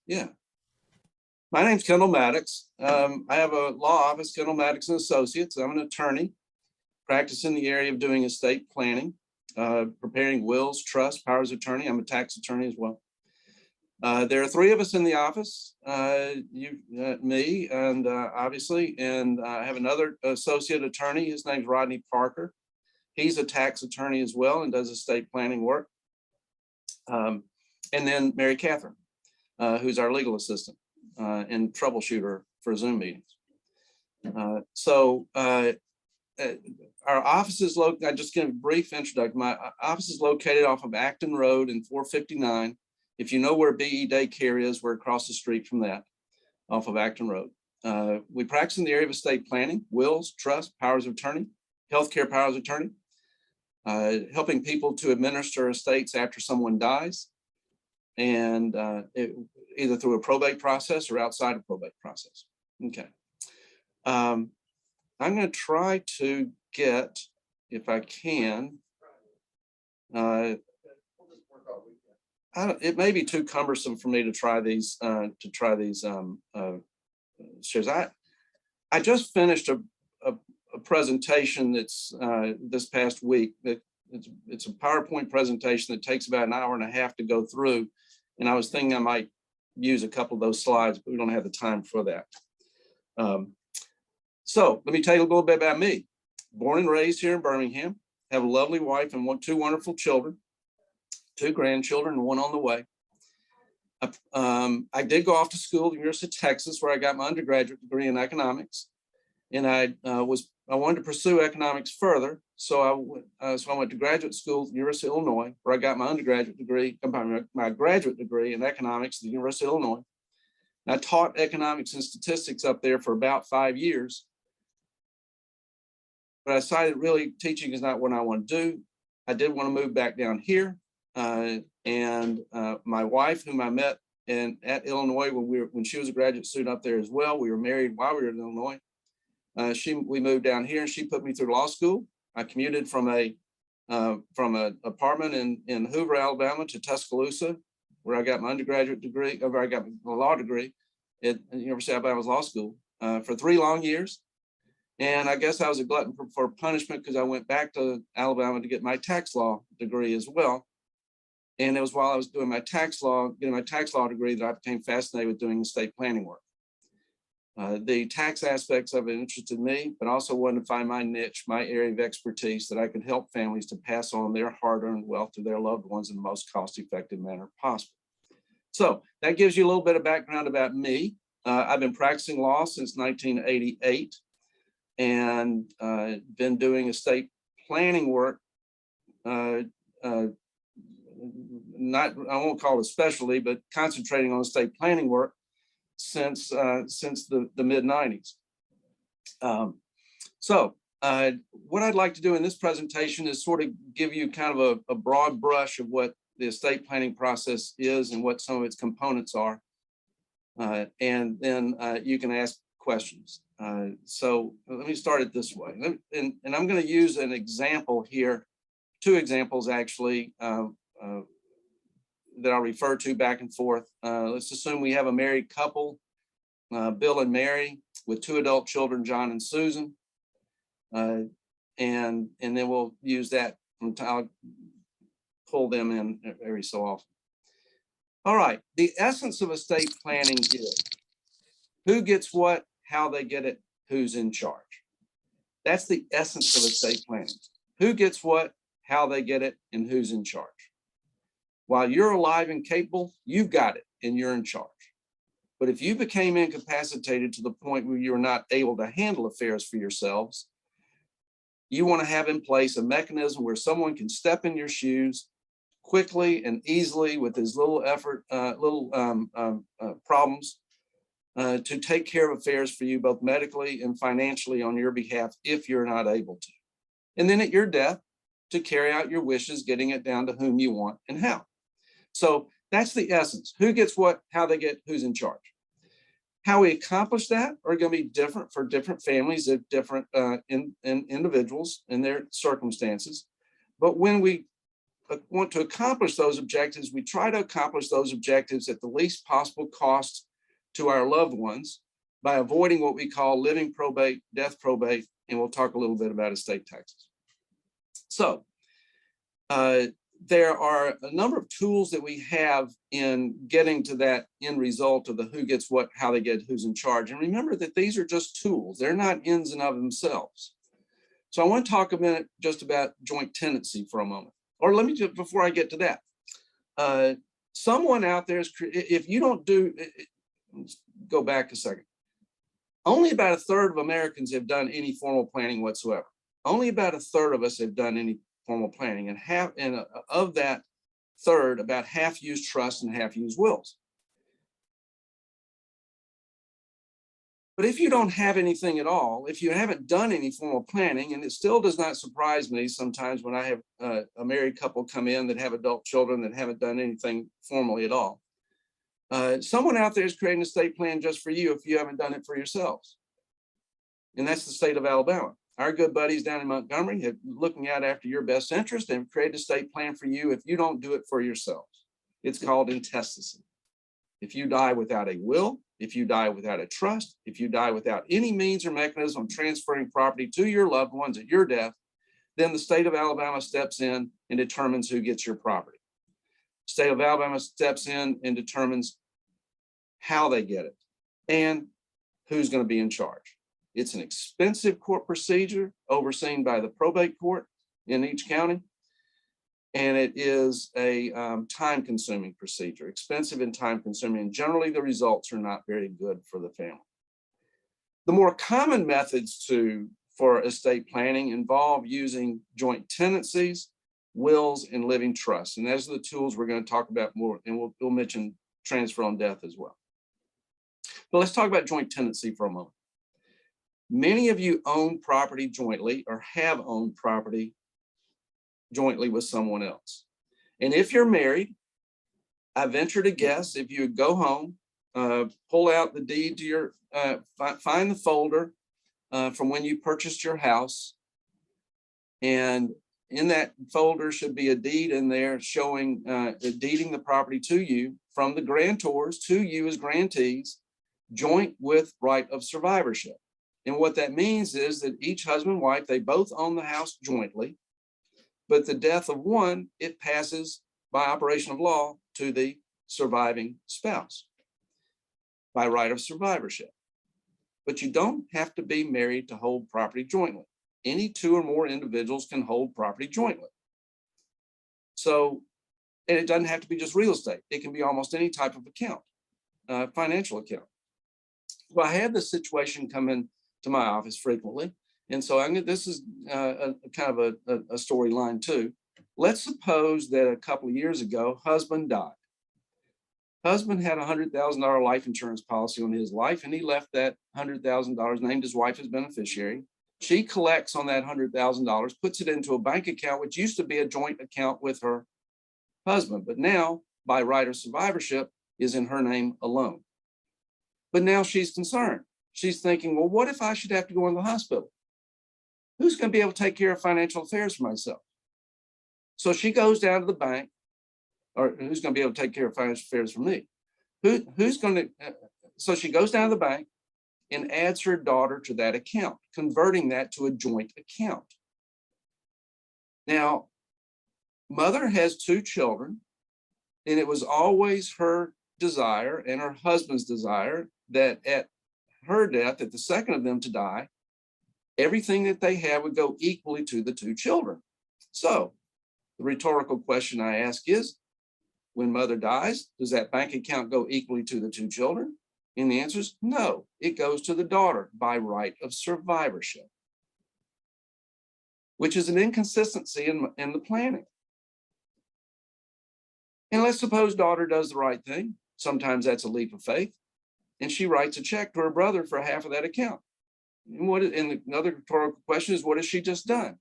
Yeah. My name's Kendall Maddox. I have a law office, Kendall Maddox and Associates. I'm an attorney, practice in the area of doing estate planning, preparing wills, trusts, powers of attorney. I'm a tax attorney as well. There are three of us in the office, me, and obviously, and I have another associate attorney. His name's Rodney Parker. He's a tax attorney as well and does estate planning work. And then Mary Catherine, who's our legal assistant and troubleshooter for Zoom meetings. Our office is located, I just give a brief introduction. My office is located off of Acton Road and 459. If you know where BE Daycare is, we're across the street from that, off of Acton Road. We practice in the area of estate planning, wills, trusts, powers of attorney, healthcare powers of attorney, helping people to administer estates after someone dies, and either through a probate process or outside of probate process. Okay. I'm going to try to get, if I can, it may be too cumbersome for me to try these shares. I just finished a presentation that's this past week. It's a PowerPoint presentation that takes about an hour and a half to go through, and I was thinking I might use a couple of those slides, but we don't have the time for that. So let me tell you a little bit about me. Born and raised here in Birmingham, have a lovely wife and two wonderful children, 2 grandchildren and 1 on the way. I did go off to school at the University of Texas, where I got my undergraduate degree in economics, and I wanted to pursue economics further, so I went to graduate school at the University of Illinois, where I got my undergraduate degree, my graduate degree in economics at the University of Illinois. And I taught economics and statistics up there for about 5 years, but I decided really teaching is not what I want to do. I did want to move back down here. My wife, whom I met at Illinois when she was a graduate student up there as well, we were married while we were in Illinois. We moved down here, and she put me through law school. I commuted from an apartment in Hoover, Alabama, to Tuscaloosa, where I got my undergraduate degree, where I got my law degree at the University of Alabama Law School for 3 long years. And I guess I was a glutton for punishment, because I went back to Alabama to get my tax law degree as well. And it was while I was doing getting my tax law degree, that I became fascinated with doing estate planning work. The tax aspects of it interested me, but also wanted to find my niche, my area of expertise, that I could help families to pass on their hard-earned wealth to their loved ones in the most cost-effective manner possible. So that gives you a little bit of background about me. I've been practicing law since 1988, and been doing estate planning work. I won't call it a specialty, but concentrating on estate planning work since the mid-90s. What I'd like to do in this presentation is sort of give you kind of a broad brush of what the estate planning process is and what some of its components are. And then you can ask questions. So let me start it this way. And I'm going to use an example here, 2 examples actually, that I'll refer to back and forth. Let's assume we have a married couple, Bill and Mary, with 2 adult children, John and Susan. And then we'll use that, I'll pull them in every so often. All right, the essence of estate planning is who gets what, how they get it, who's in charge. That's the essence of estate planning. Who gets what, how they get it, and who's in charge. While you're alive and capable, you've got it and you're in charge. But if you became incapacitated to the point where you're not able to handle affairs for yourselves, you want to have in place a mechanism where someone can step in your shoes quickly and easily with as little effort, problems, to take care of affairs for you, both medically and financially on your behalf, if you're not able to. And then at your death, to carry out your wishes, getting it down to whom you want and how. So that's the essence. Who gets what, how they get, who's in charge. How we accomplish that are going to be different for different families of different individuals and their circumstances. But when we want to accomplish those objectives, we try to accomplish those objectives at the least possible cost to our loved ones by avoiding what we call living probate, death probate, and we'll talk a little bit about estate taxes. So there are a number of tools that we have in getting to that end result of the who gets what, how they get, who's in charge. And remember that these are just tools. They're not ends and of themselves. So I want to talk a minute just about joint tenancy for a moment. Or let me just, before I get to that, someone out there is, if you don't do, let's go back a second. Only about a third of Americans have done any formal planning whatsoever. Only about a third of us have done any formal planning, and of that third, about half use trusts and half use wills. But if you don't have anything at all, if you haven't done any formal planning, and it still does not surprise me sometimes when I have a married couple come in that have adult children that haven't done anything formally at all. Someone out there is creating a estate plan just for you if you haven't done it for yourselves. And that's the state of Alabama. Our good buddies down in Montgomery have looking out after your best interest and create a estate plan for you if you don't do it for yourselves. It's called intestacy. If you die without a will, if you die without a trust, if you die without any means or mechanism of transferring property to your loved ones at your death, then the state of Alabama steps in and determines who gets your property. State of Alabama steps in and determines how they get it and who's going to be in charge. It's an expensive court procedure overseen by the probate court in each county. And it is a time-consuming procedure, expensive and time-consuming. And generally, the results are not very good for the family. The more common methods for estate planning involve using joint tenancies, wills, and living trusts. And those are the tools we're going to talk about more, and we'll mention transfer on death as well. But let's talk about joint tenancy for a moment. Many of you own property jointly or have owned property jointly with someone else. And if you're married, I venture to guess if you go home, pull out the deed to your, find the folder from when you purchased your house. And in that folder should be a deed in there showing deeding the property to you from the grantors to you as grantees, joint with right of survivorship. And what that means is that each husband and wife, they both own the house jointly, but the death of one, it passes by operation of law to the surviving spouse by right of survivorship. But you don't have to be married to hold property jointly. Any two or more individuals can hold property jointly. So, and it doesn't have to be just real estate. It can be almost any type of account, financial account. Well, I have this situation come in to my office frequently. And so this is kind of a storyline too. Let's suppose that a couple of years ago, husband died. Husband had a $100,000 life insurance policy on his life, and he left that $100,000, named his wife as beneficiary. She collects on that $100,000, puts it into a bank account, which used to be a joint account with her husband, but now by right of survivorship is in her name alone. But now she's concerned. She's thinking, well, what if I should have to go in the hospital? Who's going to be able to take care of financial affairs for myself? So she goes down to the bank, or who's going to be able to take care of financial affairs for me? Who's going to, so she goes down to the bank and adds her daughter to that account, converting that to a joint account. Now, mother has two children, and it was always her desire and her husband's desire that at her death, at the second of them to die, everything that they have would go equally to the two children. So the rhetorical question I ask is, when mother dies, does that bank account go equally to the two children? And the answer is no, it goes to the daughter by right of survivorship, which is an inconsistency in the planning. And let's suppose daughter does the right thing. Sometimes that's a leap of faith. And she writes a check to her brother for half of that account. And another rhetorical question is, what has she just done?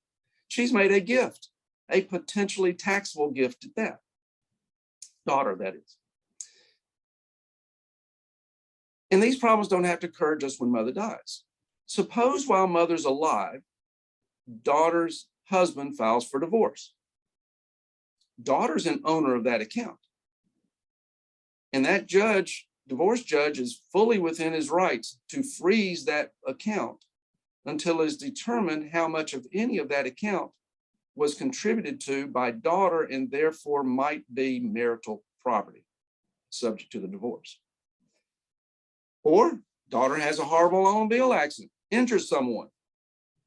She's made a gift, a potentially taxable gift at that. Daughter, that is. And these problems don't have to occur just when mother dies. Suppose while mother's alive, daughter's husband files for divorce. daughter's an owner of that account. And that judge, divorce judge, is fully within his rights to freeze that account until it's determined how much of any of that account was contributed to by daughter and therefore might be marital property subject to the divorce. Or daughter has a horrible automobile accident, injures someone.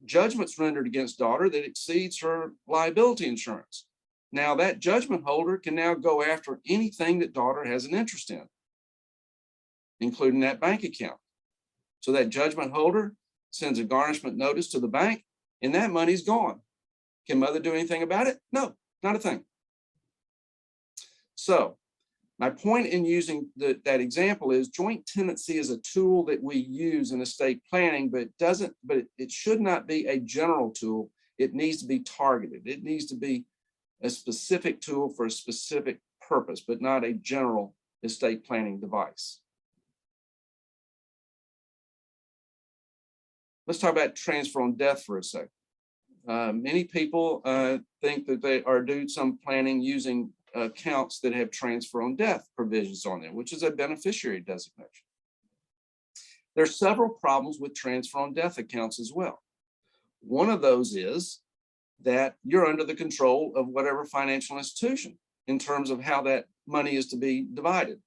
Judgment's rendered against daughter that exceeds her liability insurance. Now that judgment holder can now go after anything that daughter has an interest in, including that bank account. So that judgment holder sends a garnishment notice to the bank and that money's gone. Can mother do anything about it? No, not a thing. So my point in using that example is joint tenancy is a tool that we use in estate planning, but it should not be a general tool. It needs to be targeted. It needs to be a specific tool for a specific purpose, but not a general estate planning device. Let's talk about transfer on death for a second. Many people think that they are doing some planning using accounts that have transfer on death provisions on them, which is a beneficiary designation. There are several problems with transfer on death accounts as well. One of those is that you're under the control of whatever financial institution in terms of how that money is to be divided.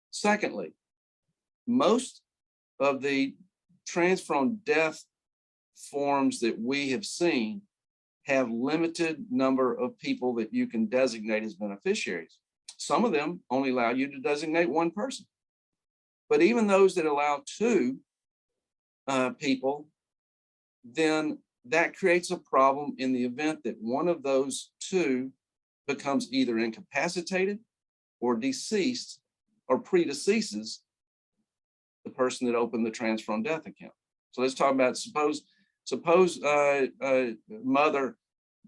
Secondly, most of the transfer on death forms that we have seen have limited number of people that you can designate as beneficiaries. Some of them only allow you to designate one person. But even those that allow two people, then that creates a problem in the event that one of those two becomes either incapacitated or deceased or predeceases the person that opened the transfer on death account. So let's talk about suppose mother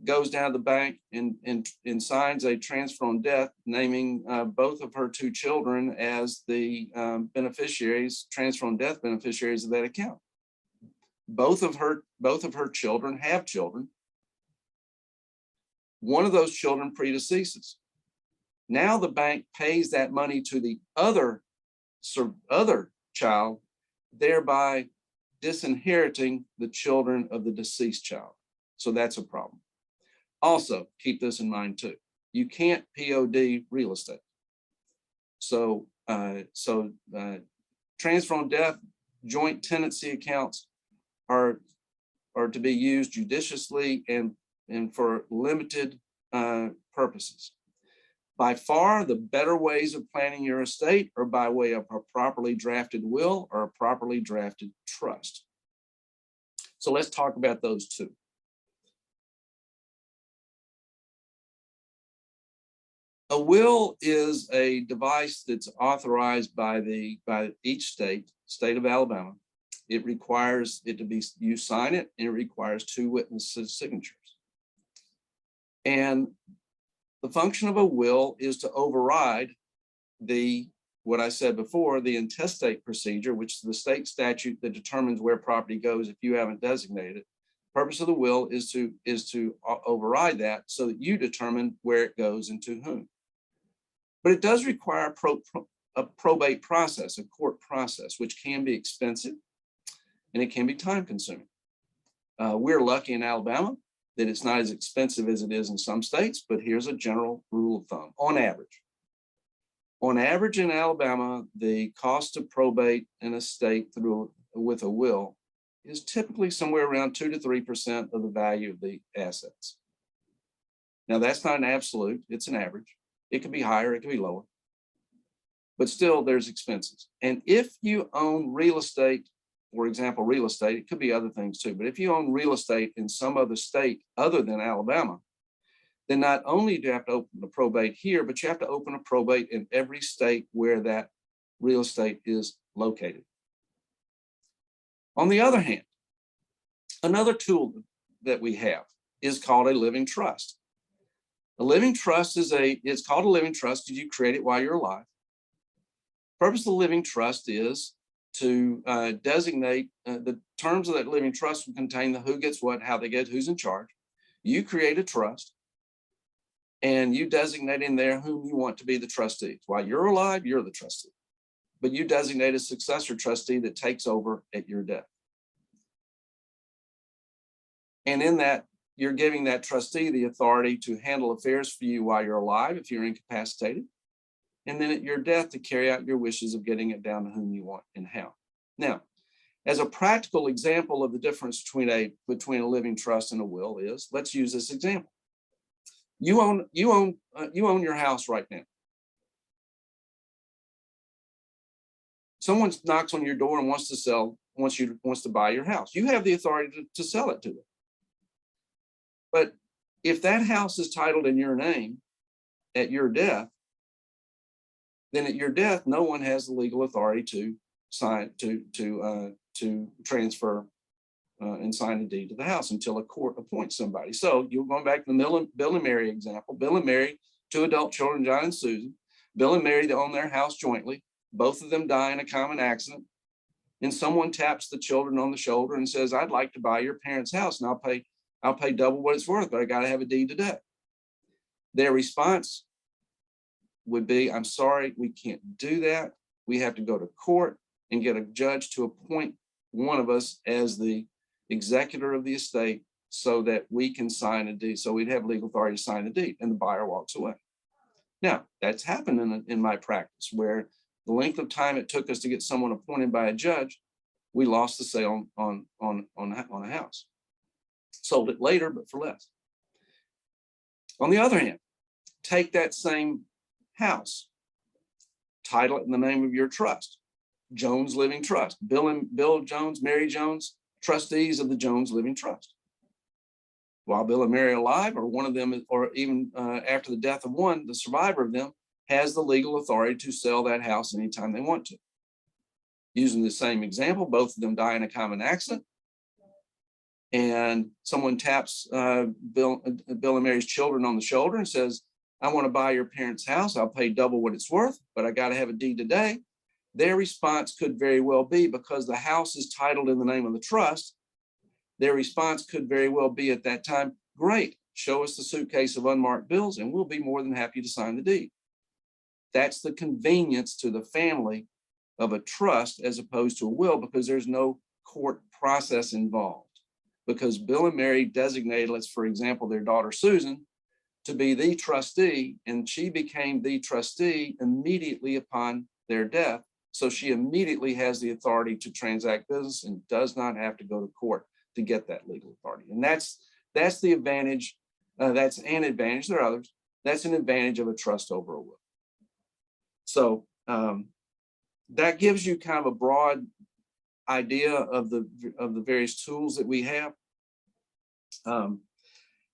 goes down to the bank and signs a transfer on death, naming both of her two children as the beneficiaries, transfer on death beneficiaries of that account. Both of her children have children. One of those children predeceases. Now the bank pays that money to the other child, thereby disinheriting the children of the deceased child. So that's a problem. Also, keep this in mind too. You can't POD real estate. So transfer on death, joint tenancy accounts are to be used judiciously and for limited purposes. By far, the better ways of planning your estate are by way of a properly drafted will or a properly drafted trust. So let's talk about those two. A will is a device that's authorized by each state of Alabama. It requires it to be, you sign it, and it requires two witnesses' signatures. And the function of a will is to override what I said before, the intestate procedure, which is the state statute that determines where property goes if you haven't designated it. The purpose of the will is to override that so that you determine where it goes and to whom. But it does require a probate process, a court process, which can be expensive and it can be time consuming. We're lucky in Alabama that it's not as expensive as it is in some states, but here's a general rule of thumb. On average in Alabama, the cost of probate in a state with a will is typically somewhere around 2 to 3% of the value of the assets. Now that's not an absolute, it's an average. It could be higher, it could be lower, but still there's expenses. And if you own real estate, for example, real estate, it could be other things too, but if you own real estate in some other state other than Alabama, then not only do you have to open a probate here, but you have to open a probate in every state where that real estate is located. On the other hand, another tool that we have is called a living trust. A living trust it's called a living trust because you create it while you're alive. The purpose of the living trust is to designate the terms of that living trust will contain the who gets what, how they get, who's in charge. You create a trust. and you designate in there whom you want to be the trustees. While you're alive, you're the trustee, but you designate a successor trustee that takes over at your death. And in that, you're giving that trustee the authority to handle affairs for you while you're alive if you're incapacitated, and then at your death to carry out your wishes of getting it down to whom you want and how. Now, as a practical example of the difference between a living trust and a will is, let's use this example. You own your house right now. Someone knocks on your door and wants to buy your house. You have the authority to sell it to them. But if that house is titled in your name at your death, then at your death, no one has the legal authority to sign to transfer and sign a deed to the house until a court appoints somebody. So you're going back to the Bill and Mary example. Bill and Mary, 2 adult children, John and Susan. Bill and Mary, they own their house jointly. Both of them die in a common accident. And someone taps the children on the shoulder and says, I'd like to buy your parents' house and I'll pay double what it's worth, but I got to have a deed today. Their response would be, I'm sorry, we can't do that. We have to go to court and get a judge to appoint one of us as the executor of the estate so that we can sign a deed. So we'd have legal authority to sign a deed, and the buyer walks away. Now, that's happened in my practice, where the length of time it took us to get someone appointed by a judge, we lost the sale on a house. Sold it later, but for less. On the other hand, take that same house, title it in the name of your trust, Jones Living Trust. Bill Jones, Mary Jones, trustees of the Jones Living Trust. While Bill and Mary are alive, or one of them, or even after the death of one, the survivor of them has the legal authority to sell that house anytime they want to. Using the same example, both of them die in a common accident, and someone taps Bill and Mary's children on the shoulder and says, I want to buy your parents' house. I'll pay double what it's worth, but I got to have a deed today. Their response could very well be, because the house is titled in the name of the trust, their response could very well be at that time, great, show us the suitcase of unmarked bills and we'll be more than happy to sign the deed. That's the convenience to the family of a trust as opposed to a will, because there's no court process involved. Because Bill and Mary designated, let's for example, their daughter Susan to be the trustee, and she became the trustee immediately upon their death. So she immediately has the authority to transact business and does not have to go to court to get that legal authority. And that's the advantage. That's an advantage. There are others. That's an advantage of a trust over a will. So that gives you kind of a broad idea of the various tools that we have.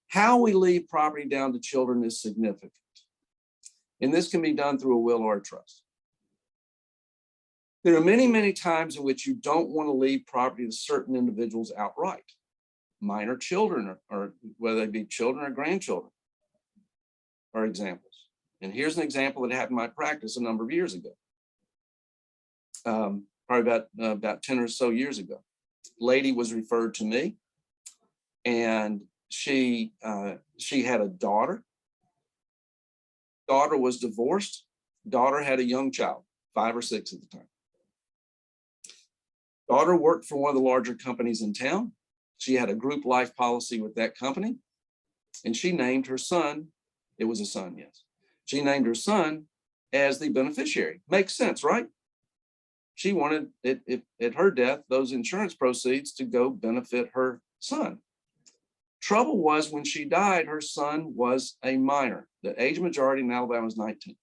How we leave property down to children is significant. And this can be done through a will or a trust. There are many, many times in which you don't want to leave property to certain individuals outright. Minor children, or whether they be children or grandchildren, are examples. And here's an example that happened in my practice a number of years ago. Probably about 10 or so years ago. Lady was referred to me, and she had a daughter. Daughter was divorced. Daughter had a young child, 5 or 6 at the time. Daughter worked for one of the larger companies in town. She had a group life policy with that company, and she named her son. It was a son, yes. She named her son as the beneficiary. Makes sense, right? She wanted it at her death, those insurance proceeds to go benefit her son. Trouble was, when she died, her son was a minor. The age majority in Alabama was 19.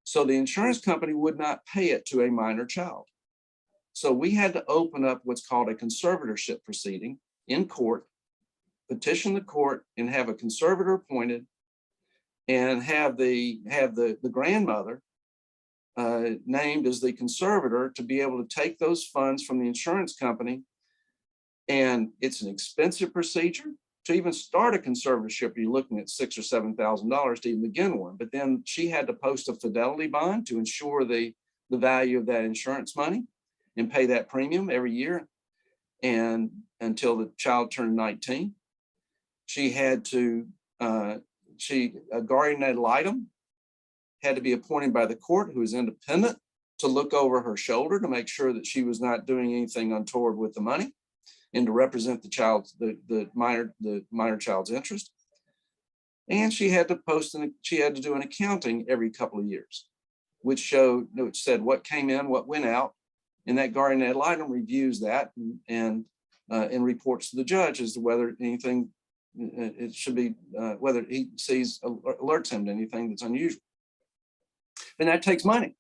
So the insurance company would not pay it to a minor child. So we had to open up what's called a conservatorship proceeding in court, petition the court, and have a conservator appointed, and have the grandmother named as the conservator to be able to take those funds from the insurance company. And it's an expensive procedure to even start a conservatorship. You're looking at $6,000 or $7,000 to even begin one. But then she had to post a fidelity bond to ensure the value of that insurance money and pay that premium every year, and until the child turned 19. She had to a guardian ad litem had to be appointed by the court who is independent to look over her shoulder to make sure that she was not doing anything untoward with the money and to represent the minor child's interest. And she had to do an accounting every couple of years, which said what came in, what went out, and that guardian ad litem reviews that and reports to the judge as to whether anything it should be, whether he alerts him to anything that's unusual. And that takes money.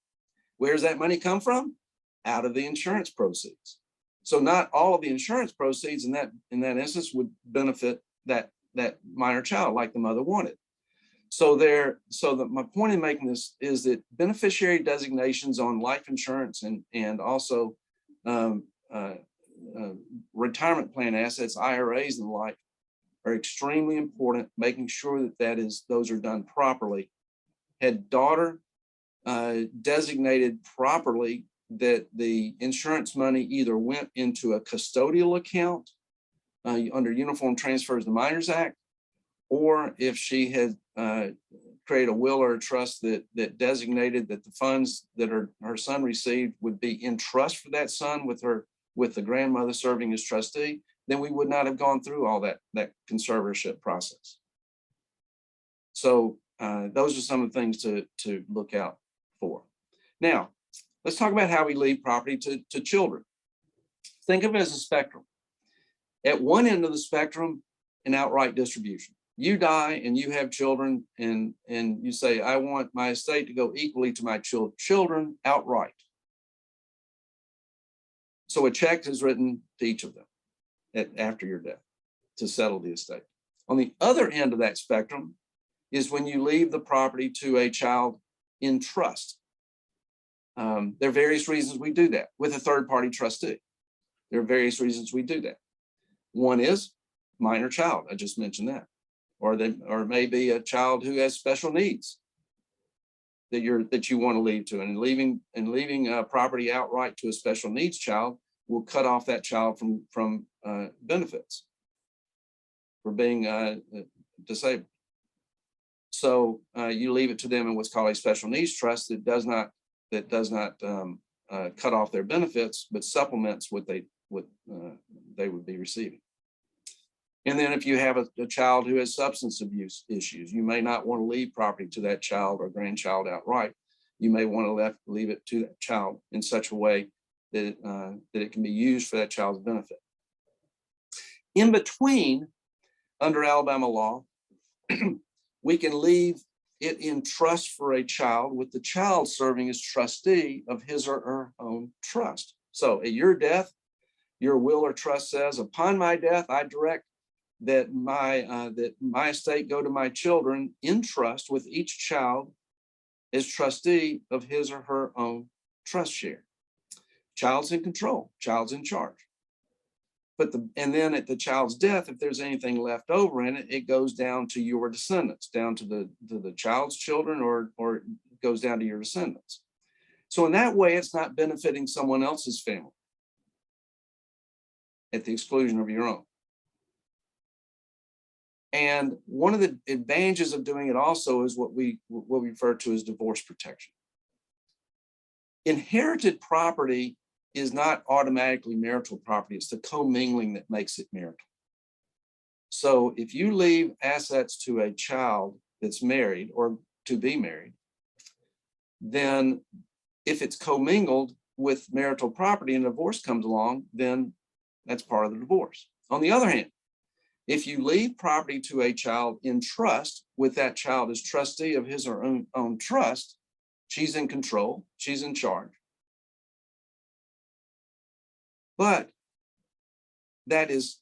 Where does that money come from? Out of the insurance proceeds. So not all of the insurance proceeds in that instance would benefit that minor child like the mother wanted. So my point in making this is that beneficiary designations on life insurance and also retirement plan assets, IRAs and the like, are extremely important, making sure that those are done properly. Had daughter designated properly that the insurance money either went into a custodial account under Uniform Transfers to Minors Act, or if she had created a will or a trust that designated that the funds that her son received would be in trust for that son with the grandmother serving as trustee, then we would not have gone through all that conservatorship process. So those are some of the things to look out for. Now, let's talk about how we leave property to children. Think of it as a spectrum. At one end of the spectrum, an outright distribution. You die and you have children and you say, I want my estate to go equally to my children outright. So a check is written to each of them after your death to settle the estate. On the other end of that spectrum is when you leave the property to a child in trust. There are various reasons we do that with a third-party trustee. There are various reasons we do that. One is minor child. I just mentioned that. Or maybe a child who has special needs that you want to leave to, and leaving property outright to a special needs child will cut off that child from benefits for being disabled. So you leave it to them in what's called a special needs trust that does not cut off their benefits, but supplements what they would be receiving. And then if you have a child who has substance abuse issues, you may not want to leave property to that child or grandchild outright. You may want to leave it to that child in such a way that it can be used for that child's benefit. In between, under Alabama law, we can leave it in trust for a child with the child serving as trustee of his or her own trust. So at your death, your will or trust says, upon my death, I direct that my estate go to my children in trust with each child as trustee of his or her own trust share. Child's in control, child's in charge. And then at the child's death, if there's anything left over in it, it goes down to your descendants, down to the child's children, or it goes down to your descendants. So in that way, it's not benefiting someone else's family at the exclusion of your own. And one of the advantages of doing it also is what we refer to as divorce protection. Inherited property is not automatically marital property. It's the commingling that makes it marital. So if you leave assets to a child that's married or to be married, then if it's commingled with marital property and divorce comes along, then that's part of the divorce. On the other hand, if you leave property to a child in trust with that child as trustee of his or her own trust, she's in control, she's in charge. But that is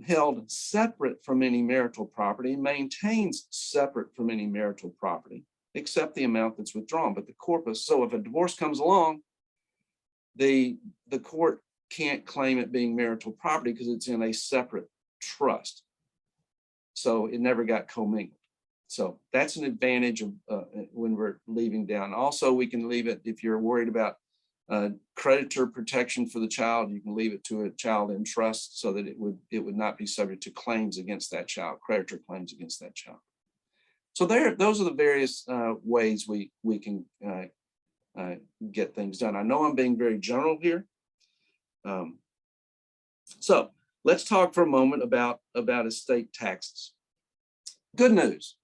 held separate from any marital property, maintains separate from any marital property, except the amount that's withdrawn. But the corpus, so if a divorce comes along, the court can't claim it being marital property because it's in a separate trust. So it never got commingled. So that's an advantage of when we're leaving down. Also, we can leave it if you're worried about creditor protection for the child. You can leave it to a child in trust so that it would not be subject to claims against that child, creditor claims against that child. So those are the various ways we can get things done. I know I'm being very general here. So let's talk for a moment about estate taxes. Good news.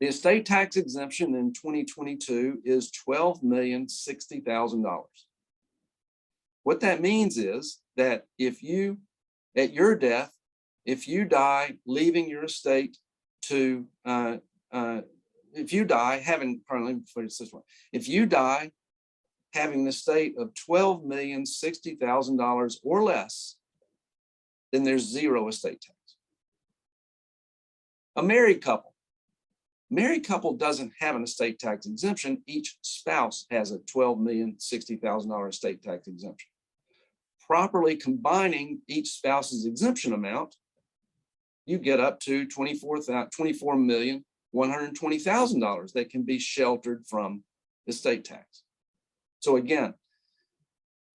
The estate tax exemption in 2022 is $12,060,000. What that means is that if you, at your death, if you die leaving your estate to, if you die having, if you die having an estate of $12,060,000 or less, then there's zero estate tax. A married couple doesn't have an estate tax exemption. Each spouse has a $12,060,000 estate tax exemption. Properly combining each spouse's exemption amount, you get up to $24,120,000 that can be sheltered from estate tax. So again,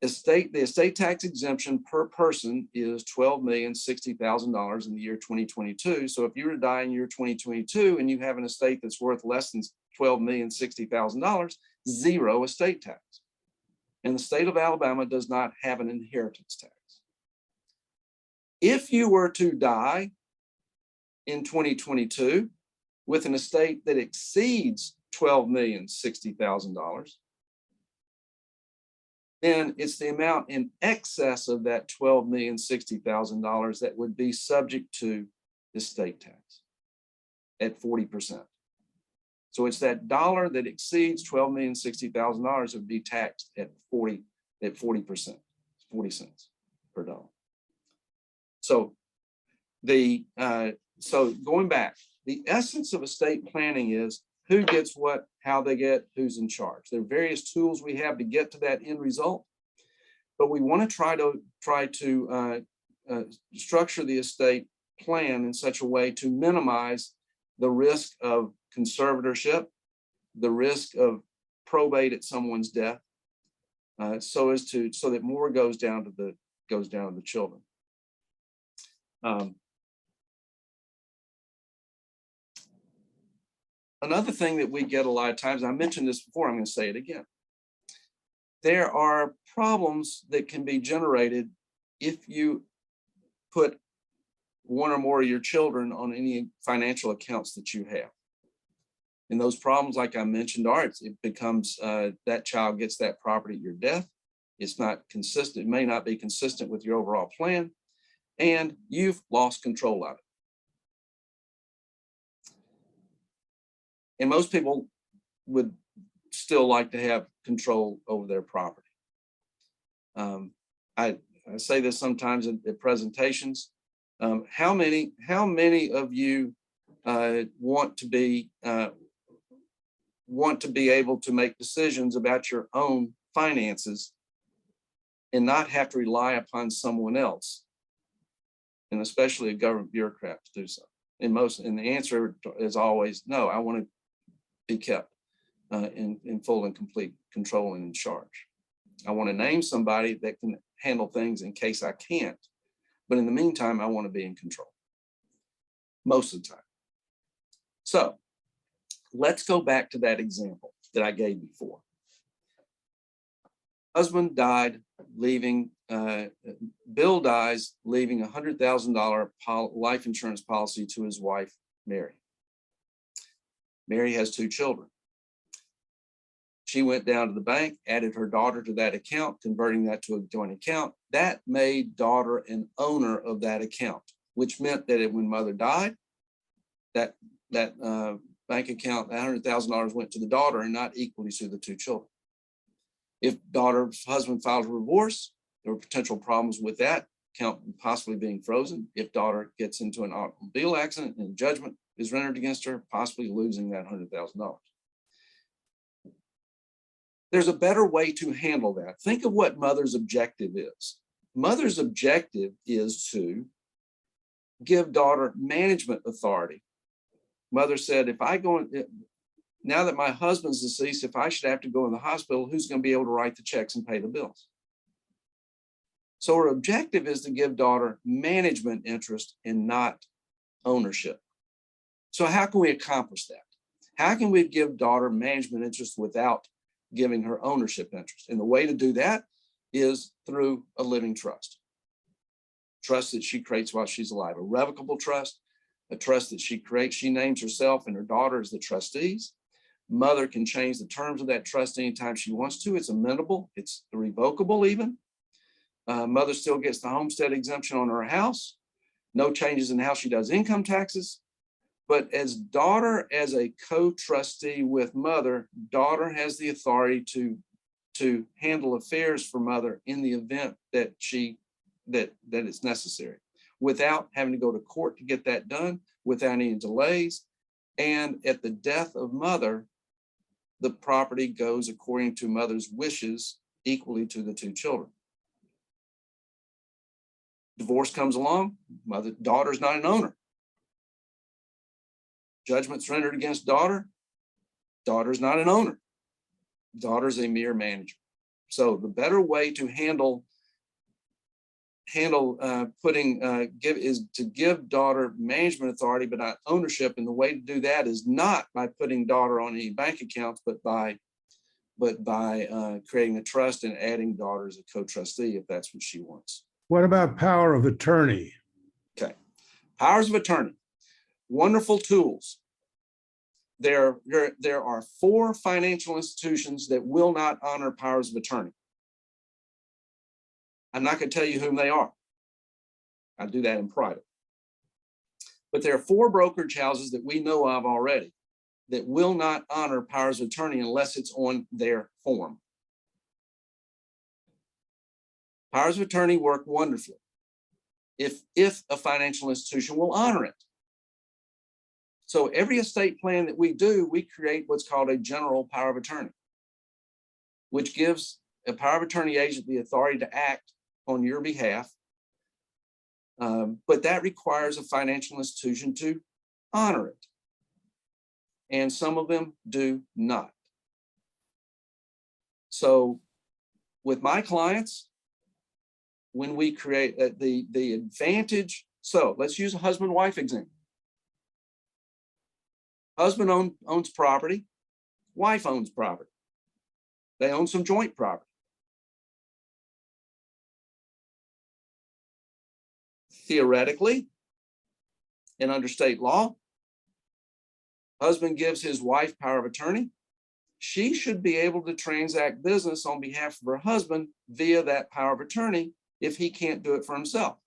the estate tax exemption per person is $12,060,000 in the year 2022. So if you were to die in year 2022 and you have an estate that's worth less than $12,060,000, zero estate tax. And the state of Alabama does not have an inheritance tax. If you were to die in 2022 with an estate that exceeds $12,060,000, then it's the amount in excess of that $12,060,000 that would be subject to estate tax at 40%. So it's that dollar that exceeds $12,060,000 would be taxed at 40%, 40 cents per dollar. So so going back, the essence of estate planning is who gets what, how they get, who's in charge. There are various tools we have to get to that end result, but we want to try to structure the estate plan in such a way to minimize the risk of conservatorship, the risk of probate at someone's death, so that more goes down to the children. Another thing that we get a lot of times, I mentioned this before, I'm going to say it again. There are problems that can be generated if you put one or more of your children on any financial accounts that you have. And those problems, like I mentioned, are it becomes that child gets that property at your death. It's not consistent, it may not be consistent with your overall plan, and you've lost control of it. And most people would still like to have control over their property. I say this sometimes at presentations. How many of you want to be able to make decisions about your own finances and not have to rely upon someone else, and especially a government bureaucrat, to do so? And the answer is always no. I want to be kept in full and complete control and in charge. I want to name somebody that can handle things in case I can't, but in the meantime, I want to be in control most of the time. So let's go back to that example that I gave before. Husband died, leaving, Bill dies, leaving a $100,000 life insurance policy to his wife, Mary. Mary has 2 children. She went down to the bank, added her daughter to that account, converting that to a joint account. That made daughter an owner of that account, which meant that when mother died, that bank account, that $100,000 went to the daughter and not equally to the 2 children. If daughter's husband filed a divorce, there were potential problems with that account possibly being frozen. If daughter gets into an automobile accident and judgment is rendered against her, possibly losing that $100,000. There's a better way to handle that. Think of what mother's objective is. Mother's objective is to give daughter management authority. Mother said, if I go in, now that my husband's deceased, if I should have to go in the hospital, who's going to be able to write the checks and pay the bills? So her objective is to give daughter management interest and not ownership. So how can we accomplish that? How can we give daughter management interest without giving her ownership interest? And the way to do that is through a living trust. Trust that she creates while she's alive, a revocable trust, a trust that she creates. She names herself and her daughter as the trustees. Mother can change the terms of that trust anytime she wants to. It's amendable, it's revocable even. Mother still gets the homestead exemption on her house. No changes in how she does income taxes. But as daughter, as a co-trustee with mother, daughter has the authority to handle affairs for mother in the event that it's necessary, without having to go to court to get that done, without any delays. And at the death of mother, the property goes according to mother's wishes equally to the two children. Divorce comes along, daughter's not an owner. Judgment's rendered against daughter, daughter's not an owner. Daughter's a mere manager. So the better way to is to give daughter management authority, but not ownership. And the way to do that is not by putting daughter on any bank accounts, but by creating a trust and adding daughter as a co-trustee if that's what she wants. What about power of attorney? Okay, powers of attorney, wonderful tools. There are 4 financial institutions that will not honor powers of attorney. I'm not going to tell you whom they are. I'll do that in private. But there are 4 brokerage houses that we know of already that will not honor powers of attorney unless it's on their form. Powers of attorney work wonderfully if a financial institution will honor it. So every estate plan that we do, we create what's called a general power of attorney, which gives a power of attorney agent the authority to act on your behalf. But that requires a financial institution to honor it. And some of them do not. So with my clients, when we create the advantage, so let's use a husband-wife example. Husband owns property, wife owns property. They own some joint property. Theoretically, and under state law, husband gives his wife power of attorney. She should be able to transact business on behalf of her husband via that power of attorney if he can't do it for himself,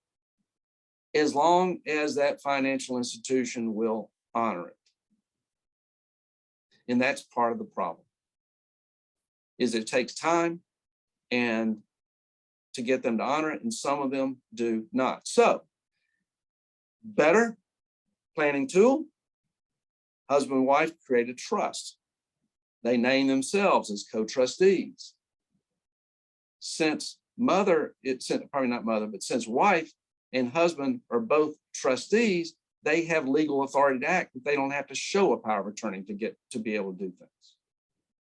as long as that financial institution will honor it. And that's part of the problem, is it takes time and to get them to honor it, and some of them do not. So, better planning tool, husband and wife create a trust. They name themselves as co-trustees. Since probably not mother, but since wife and husband are both trustees, they have legal authority to act, but they don't have to show a power of attorney to be able to do things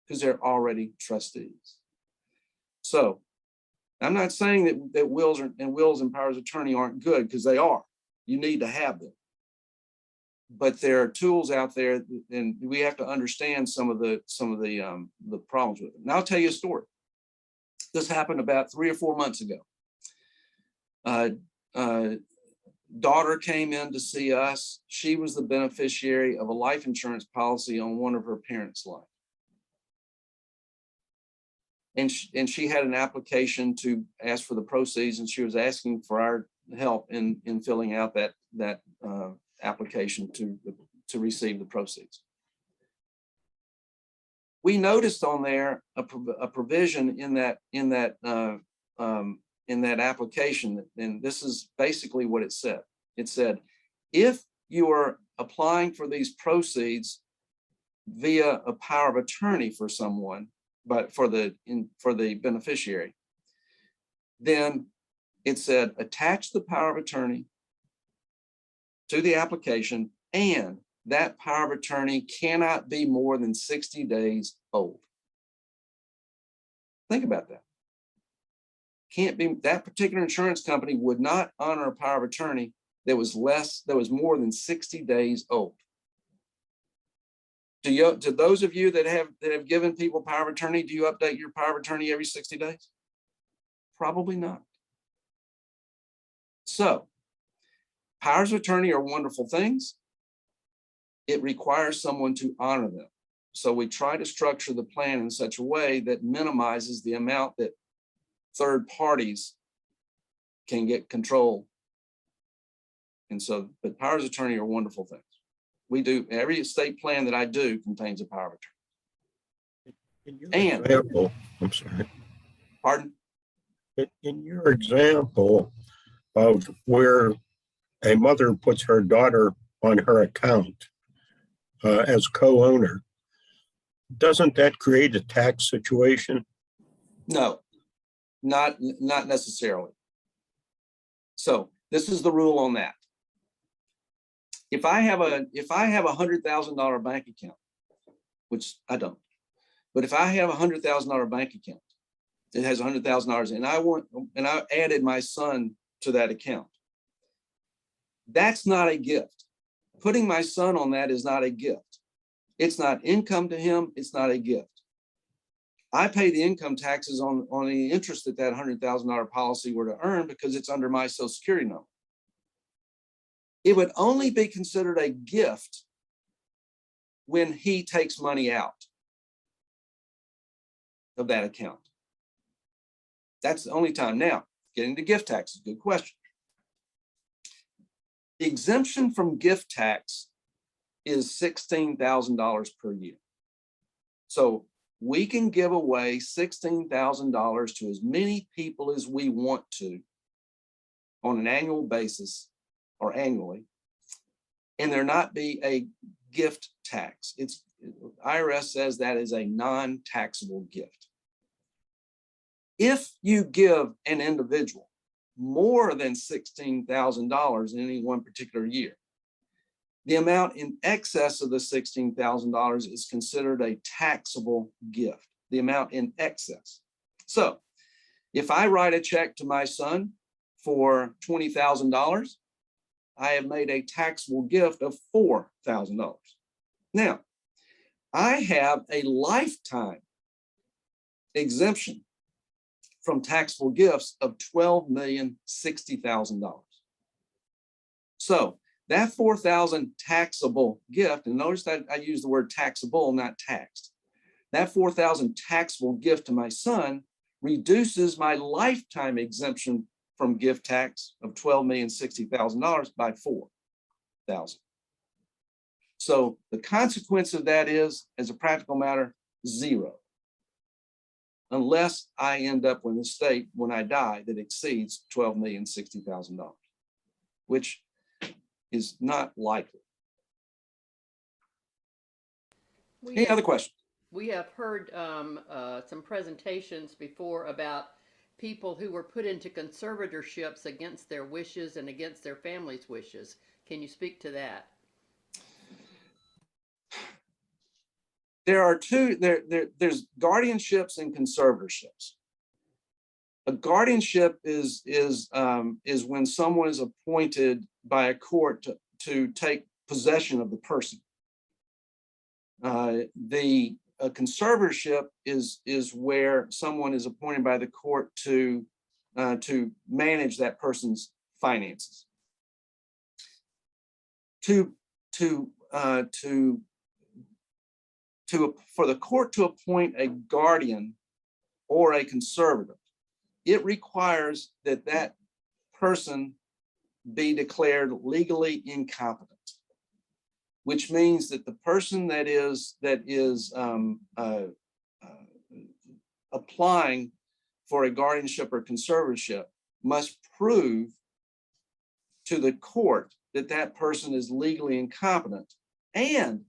because they're already trustees. So I'm not saying that wills and powers of attorney aren't good, because they are. You need to have them. But there are tools out there, and we have to understand some of the problems with them. Now I'll tell you a story. This happened about 3 or 4 months ago. Daughter came in to see us. She was the beneficiary of a life insurance policy on one of her parents' life. And she had an application to ask for the proceeds, and she was asking for our help in filling out that application to receive the proceeds. We noticed on there a provision in that application, and this is basically what it said. It said, if you are applying for these proceeds via a power of attorney for someone, but for the beneficiary, then it said attach the power of attorney to the application, and that power of attorney cannot be more than 60 days old. Think about that. Can't be, that particular insurance company would not honor a power of attorney that was more than 60 days old. To those of you that have given people power of attorney, do you update your power of attorney every 60 days? Probably not. So powers of attorney are wonderful things. It requires someone to honor them. So we try to structure the plan in such a way that minimizes the amount that third parties can get control. And so, but powers of attorney are wonderful things. We do, every estate plan that I do contains a power of attorney. And example, I'm sorry. Pardon? In your example of where a mother puts her daughter on her account as co-owner, doesn't that create a tax situation? No, not necessarily. So this is the rule on that. If I have a $100,000 bank account, which I don't, but if I have a $100,000 bank account, it has $100,000, and I added my son to that account, that's not a gift. Putting my son on that is not a gift. It's not income to him. It's not a gift. I pay the income taxes on the interest that $100,000 policy were to earn because it's under my Social Security number. It would only be considered a gift when he takes money out of that account. That's the only time. Now, getting to gift tax is a good question. The exemption from gift tax is $16,000 per year. So we can give away $16,000 to as many people as we want to on an annual basis or annually, and there not be a gift tax. IRS says that is a non-taxable gift. If you give an individual more than $16,000 in any one particular year, the amount in excess of the $16,000 is considered a taxable gift, the amount in excess. So if I write a check to my son for $20,000, I have made a taxable gift of $4,000. Now, I have a lifetime exemption from taxable gifts of $12,060,000. So that $4,000 taxable gift, and notice that I use the word taxable, not taxed. That $4,000 taxable gift to my son reduces my lifetime exemption from gift tax of $12,060,000 by $4,000. So the consequence of that is, as a practical matter, zero. Unless I end up with an estate when I die that exceeds $12,060,000, which is not likely. Any other questions? We have heard some presentations before about people who were put into conservatorships against their wishes and against their family's wishes. Can you speak to that? There are two, there's guardianships and conservatorships. A guardianship is when someone is appointed by a court to take possession of the person. A conservatorship is where someone is appointed by the court to manage that person's finances. For the court to appoint a guardian or a conservator, it requires that that person be declared legally incompetent, which means that the person that is applying for a guardianship or conservatorship must prove to the court that that person is legally incompetent, and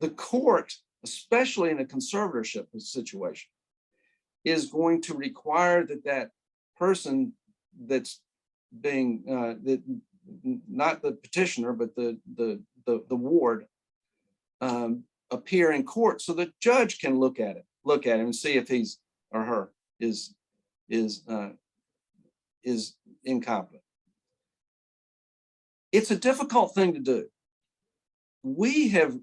the court, especially in a conservatorship situation, is going to require that that person that's being not the petitioner but the ward appear in court so the judge can look at him and see if he's or her is incompetent. It's a difficult thing to do.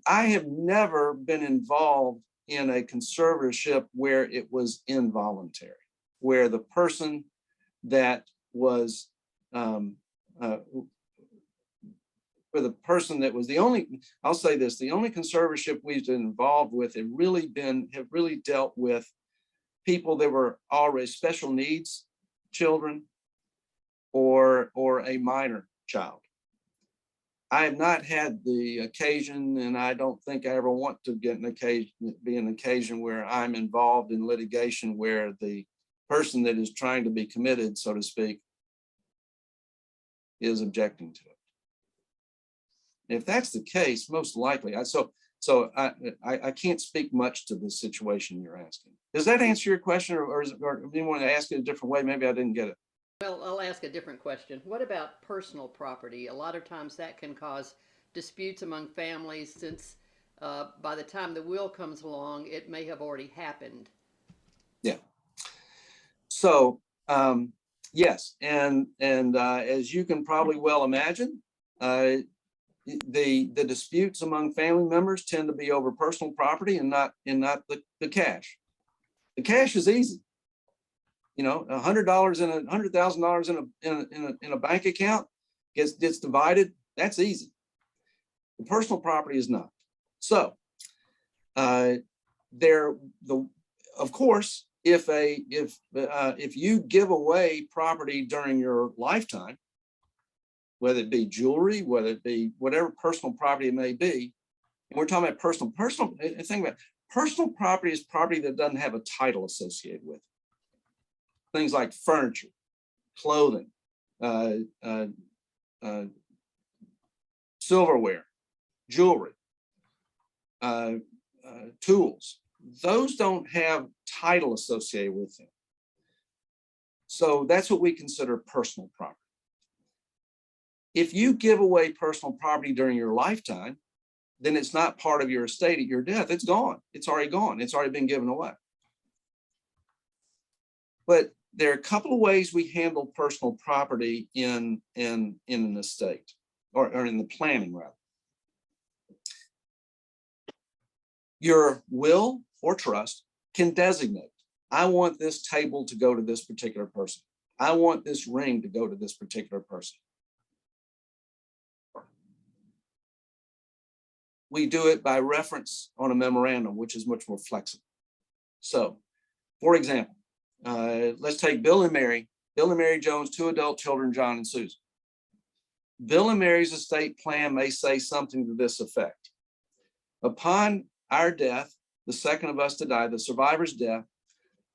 I have never been involved in a conservatorship where it was involuntary, where the person that was for the person that was the only, I'll say this, the only conservatorship we've been involved with have really dealt with people that were already special needs children or a minor child. I have not had the occasion, and I don't think I ever want to be an occasion where I'm involved in litigation where the person that is trying to be committed, so to speak, is objecting to it. If that's the case, most likely, I can't speak much to the situation you're asking. Does that answer your question, or do you want to ask it a different way? Maybe I didn't get it. Well, I'll ask a different question. What about personal property? A lot of times that can cause disputes among families since by the time the will comes along, it may have already happened. Yeah. So, yes, and as you can probably well imagine, the disputes among family members tend to be over personal property and not the cash. The cash is easy. You know, $100 and $100,000 in a bank account gets divided. That's easy. The personal property is not. So, of course, if you give away property during your lifetime, whether it be jewelry, whether it be whatever personal property it may be, and we're talking about personal, think about it, personal property is property that doesn't have a title associated with it. Things like furniture, clothing, silverware, jewelry, tools. Those don't have title associated with them. So that's what we consider personal property. If you give away personal property during your lifetime, then it's not part of your estate at your death. It's gone. It's already gone. It's already been given away. But there are a couple of ways we handle personal property in an estate, or in the planning rather. Your will or trust can designate, I want this table to go to this particular person. I want this ring to go to this particular person. We do it by reference on a memorandum, which is much more flexible. So, for example, let's take Bill and Mary Jones, 2 adult children, John and Susan. Bill and Mary's estate plan may say something to this effect. Upon our death, the second of us to die, the survivor's death,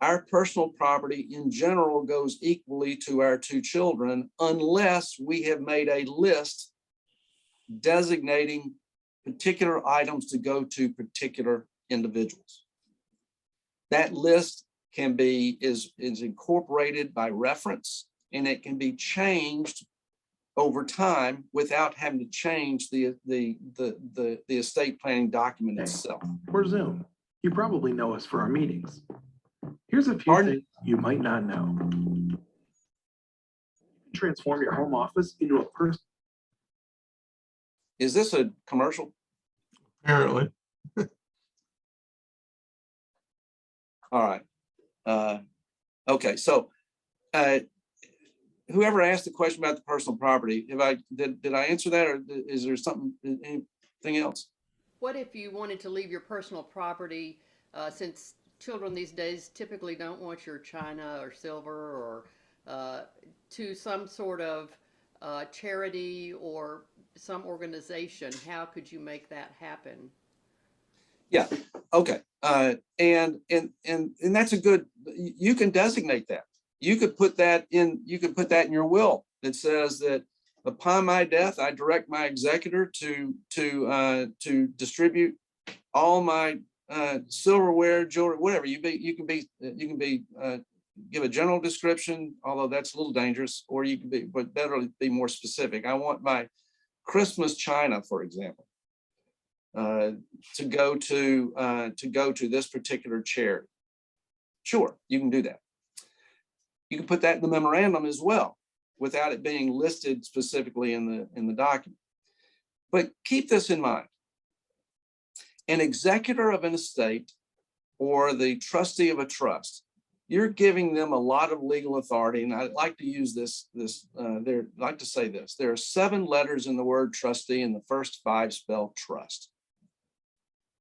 our personal property in general goes equally to our 2 children, unless we have made a list designating particular items to go to particular individuals. That list is incorporated by reference, and it can be changed over time without having to change the estate planning document itself. Or Zoom. You probably know us for our meetings. Here's a few things you might not know. You can transform your home office into a person. Is this a commercial? Apparently. All right. Okay, so whoever asked the question about the personal property, did I answer that, or is there anything else? What if you wanted to leave your personal property, since children these days typically don't want your china or silver, or to some sort of charity or some organization? How could you make that happen? Yeah. Okay. And that's a good. You can designate that. You could put that in. You could put that in your will. That says that upon my death, I direct my executor to distribute all my silverware, jewelry, whatever. You can give a general description, although that's a little dangerous. Or you can but better be more specific. I want my Christmas china, for example, to go to this particular charity. Sure, you can do that. You can put that in the memorandum as well, without it being listed specifically in the document. But keep this in mind. an executor of an estate or the trustee of a trust, you're giving them a lot of legal authority. And I'd like to use like to say this. There are 7 letters in the word trustee, and the first 5 spell trust.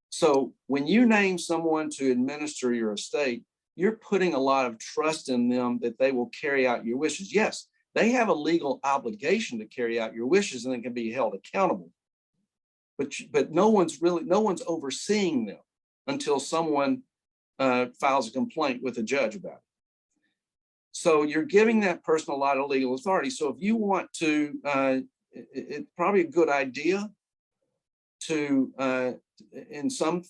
So when you name someone to administer your estate, you're putting a lot of trust in them that they will carry out your wishes. Yes, they have a legal obligation to carry out your wishes and they can be held accountable. But no one's overseeing them until someone files a complaint with a judge about it. So you're giving that person a lot of legal authority. So if you want to, it's probably a good idea to, in some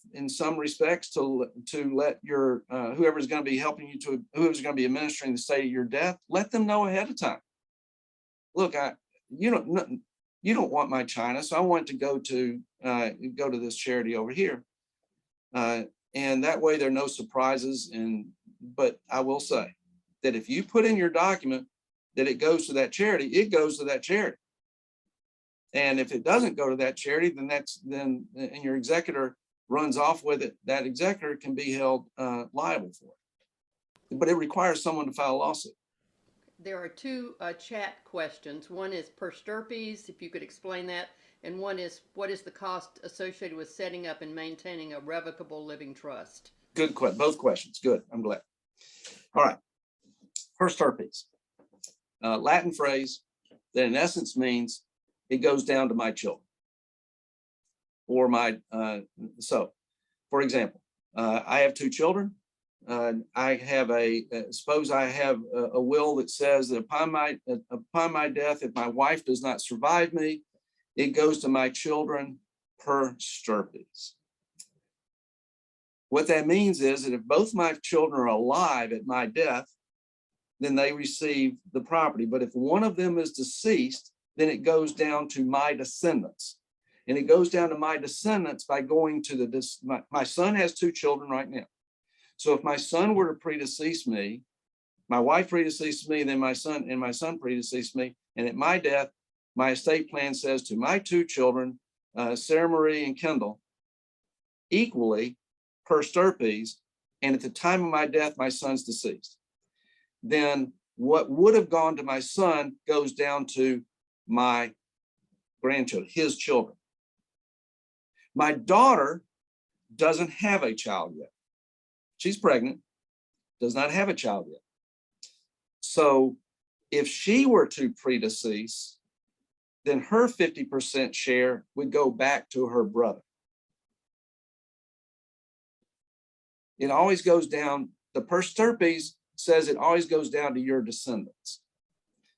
respects, to let your whoever's going to be helping you whoever's going to be administering the estate of your death, let them know ahead of time. Look, you don't want my china, so I want to go to this charity over here. And that way there are no surprises. But I will say that if you put in your document that it goes to that charity, it goes to that charity. And if it doesn't go to that charity, then and your executor runs off with it, that executor can be held liable for it. But it requires someone to file a lawsuit. There are 2 chat questions. One is per stirpes, if you could explain that. And one is, what is the cost associated with setting up and maintaining a revocable living trust? Good question. Both questions. Good. I'm glad. All right. Per stirpes, Latin phrase that in essence means it goes down to my children or my, so for example, I have 2 children. I have suppose I have a will that says that upon my death, if my wife does not survive me, it goes to my children per stirpes. What that means is that if both my children are alive at my death, then they receive the property. But if one of them is deceased, then it goes down to my descendants. And it goes down to my descendants by going to my son has 2 children right now. So if my son were to predecease me, my wife predeceased me, then my son predeceased me, and at my death, my estate plan says to my 2 children, Sarah Marie and Kendall, equally per stirpes, and at the time of my death, my son's deceased. Then what would have gone to my son goes down to my grandchildren, his children. My daughter doesn't have a child yet. She's pregnant, does not have a child yet. So if she were to predecease, then her 50% share would go back to her brother. It always goes down, the per stirpes says it always goes down to your descendants.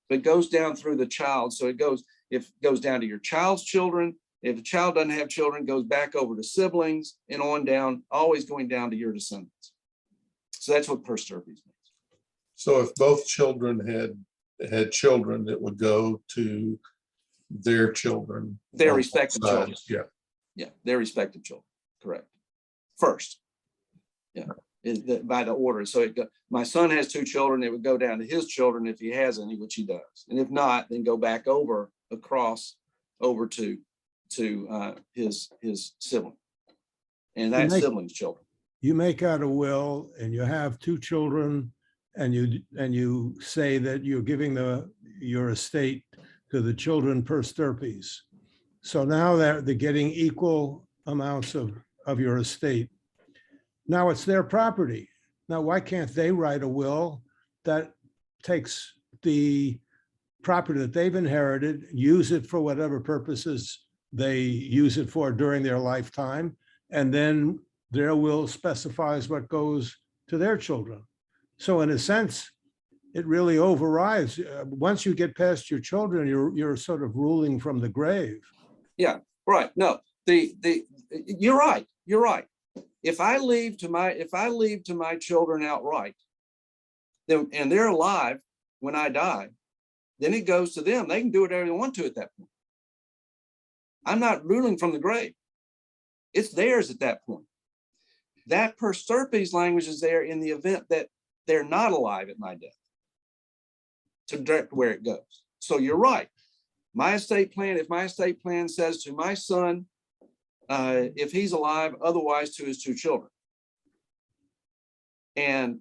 But it goes down through the child. So if it goes down to your child's children, if the child doesn't have children, it goes back over to siblings and on down, always going down to your descendants. So that's what per stirpes means. So if both children had children, it would go to their children. Their respective children. Yeah. Yeah, their respective children, correct. First, yeah, by the order. So my son has 2 children, it would go down to his children if he has any, which he does. And if not, then go back across over to his sibling and that sibling's children. You make out a will and you have 2 children and you say that you're giving your estate to the children per stirpes. So now they're getting equal amounts of your estate. Now it's their property. Now, why can't they write a will that takes the property that they've inherited, use it for whatever purposes they use it for during their lifetime, and then their will specifies what goes to their children? So in a sense, it really overrides. Once you get past your children, you're sort of ruling from the grave. Yeah, right. No, you're right. You're right. If I leave to my children outright, then and they're alive when I die, then it goes to them. They can do whatever they want to at that point. I'm not ruling from the grave. It's theirs at that point. That per stirpes language is there in the event that they're not alive at my death to direct where it goes. So you're right. My estate plan, if my estate plan says to my son, if he's alive, otherwise to his two children. And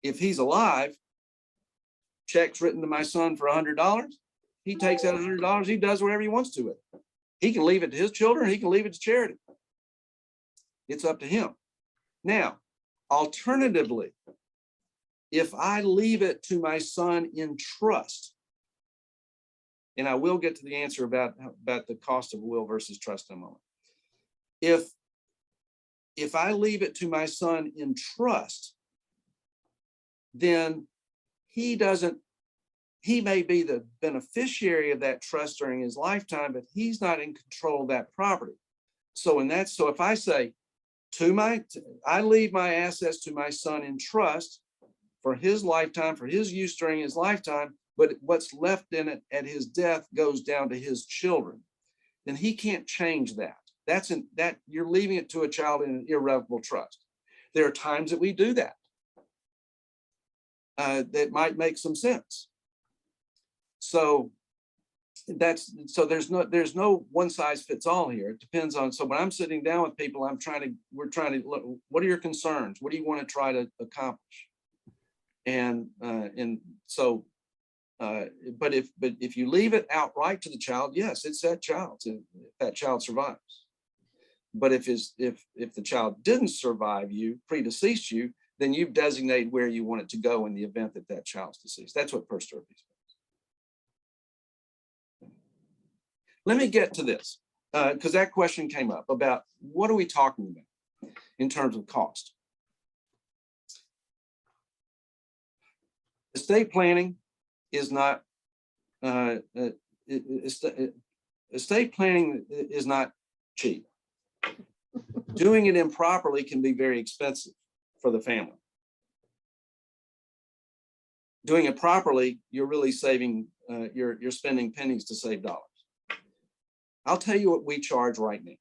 if he's alive, checks written to my son for $100, he takes that $100, he does whatever he wants to it. He can leave it to his children, he can leave it to charity. It's up to him. Now, alternatively, if I leave it to my son in trust, and I will get to the answer about the cost of will versus trust in a moment. If I leave it to my son in trust, then he may be the beneficiary of that trust during his lifetime, but he's not in control of that property. So if I say I leave my assets to my son in trust for his lifetime, for his use during his lifetime, but what's left in it at his death goes down to his children, then he can't change that. That you're leaving it to a child in an irrevocable trust. There are times that we do that. That might make some sense. So there's no one size fits all here. It depends on. So when I'm sitting down with people, we're trying to look, what are your concerns? What do you want to try to accomplish? But if you leave it outright to the child, yes, it's that child. If that child survives. But if the child didn't survive you, predeceased you, then you've designated where you want it to go in the event that that child's deceased. That's what per stirpe means. Let me get to this, because that question came up about what are we talking about in terms of cost. Estate planning is not estate planning is not cheap. Doing it improperly can be very expensive for the family. Doing it properly, you're really saving, you're spending pennies to save dollars. I'll tell you what we charge right now.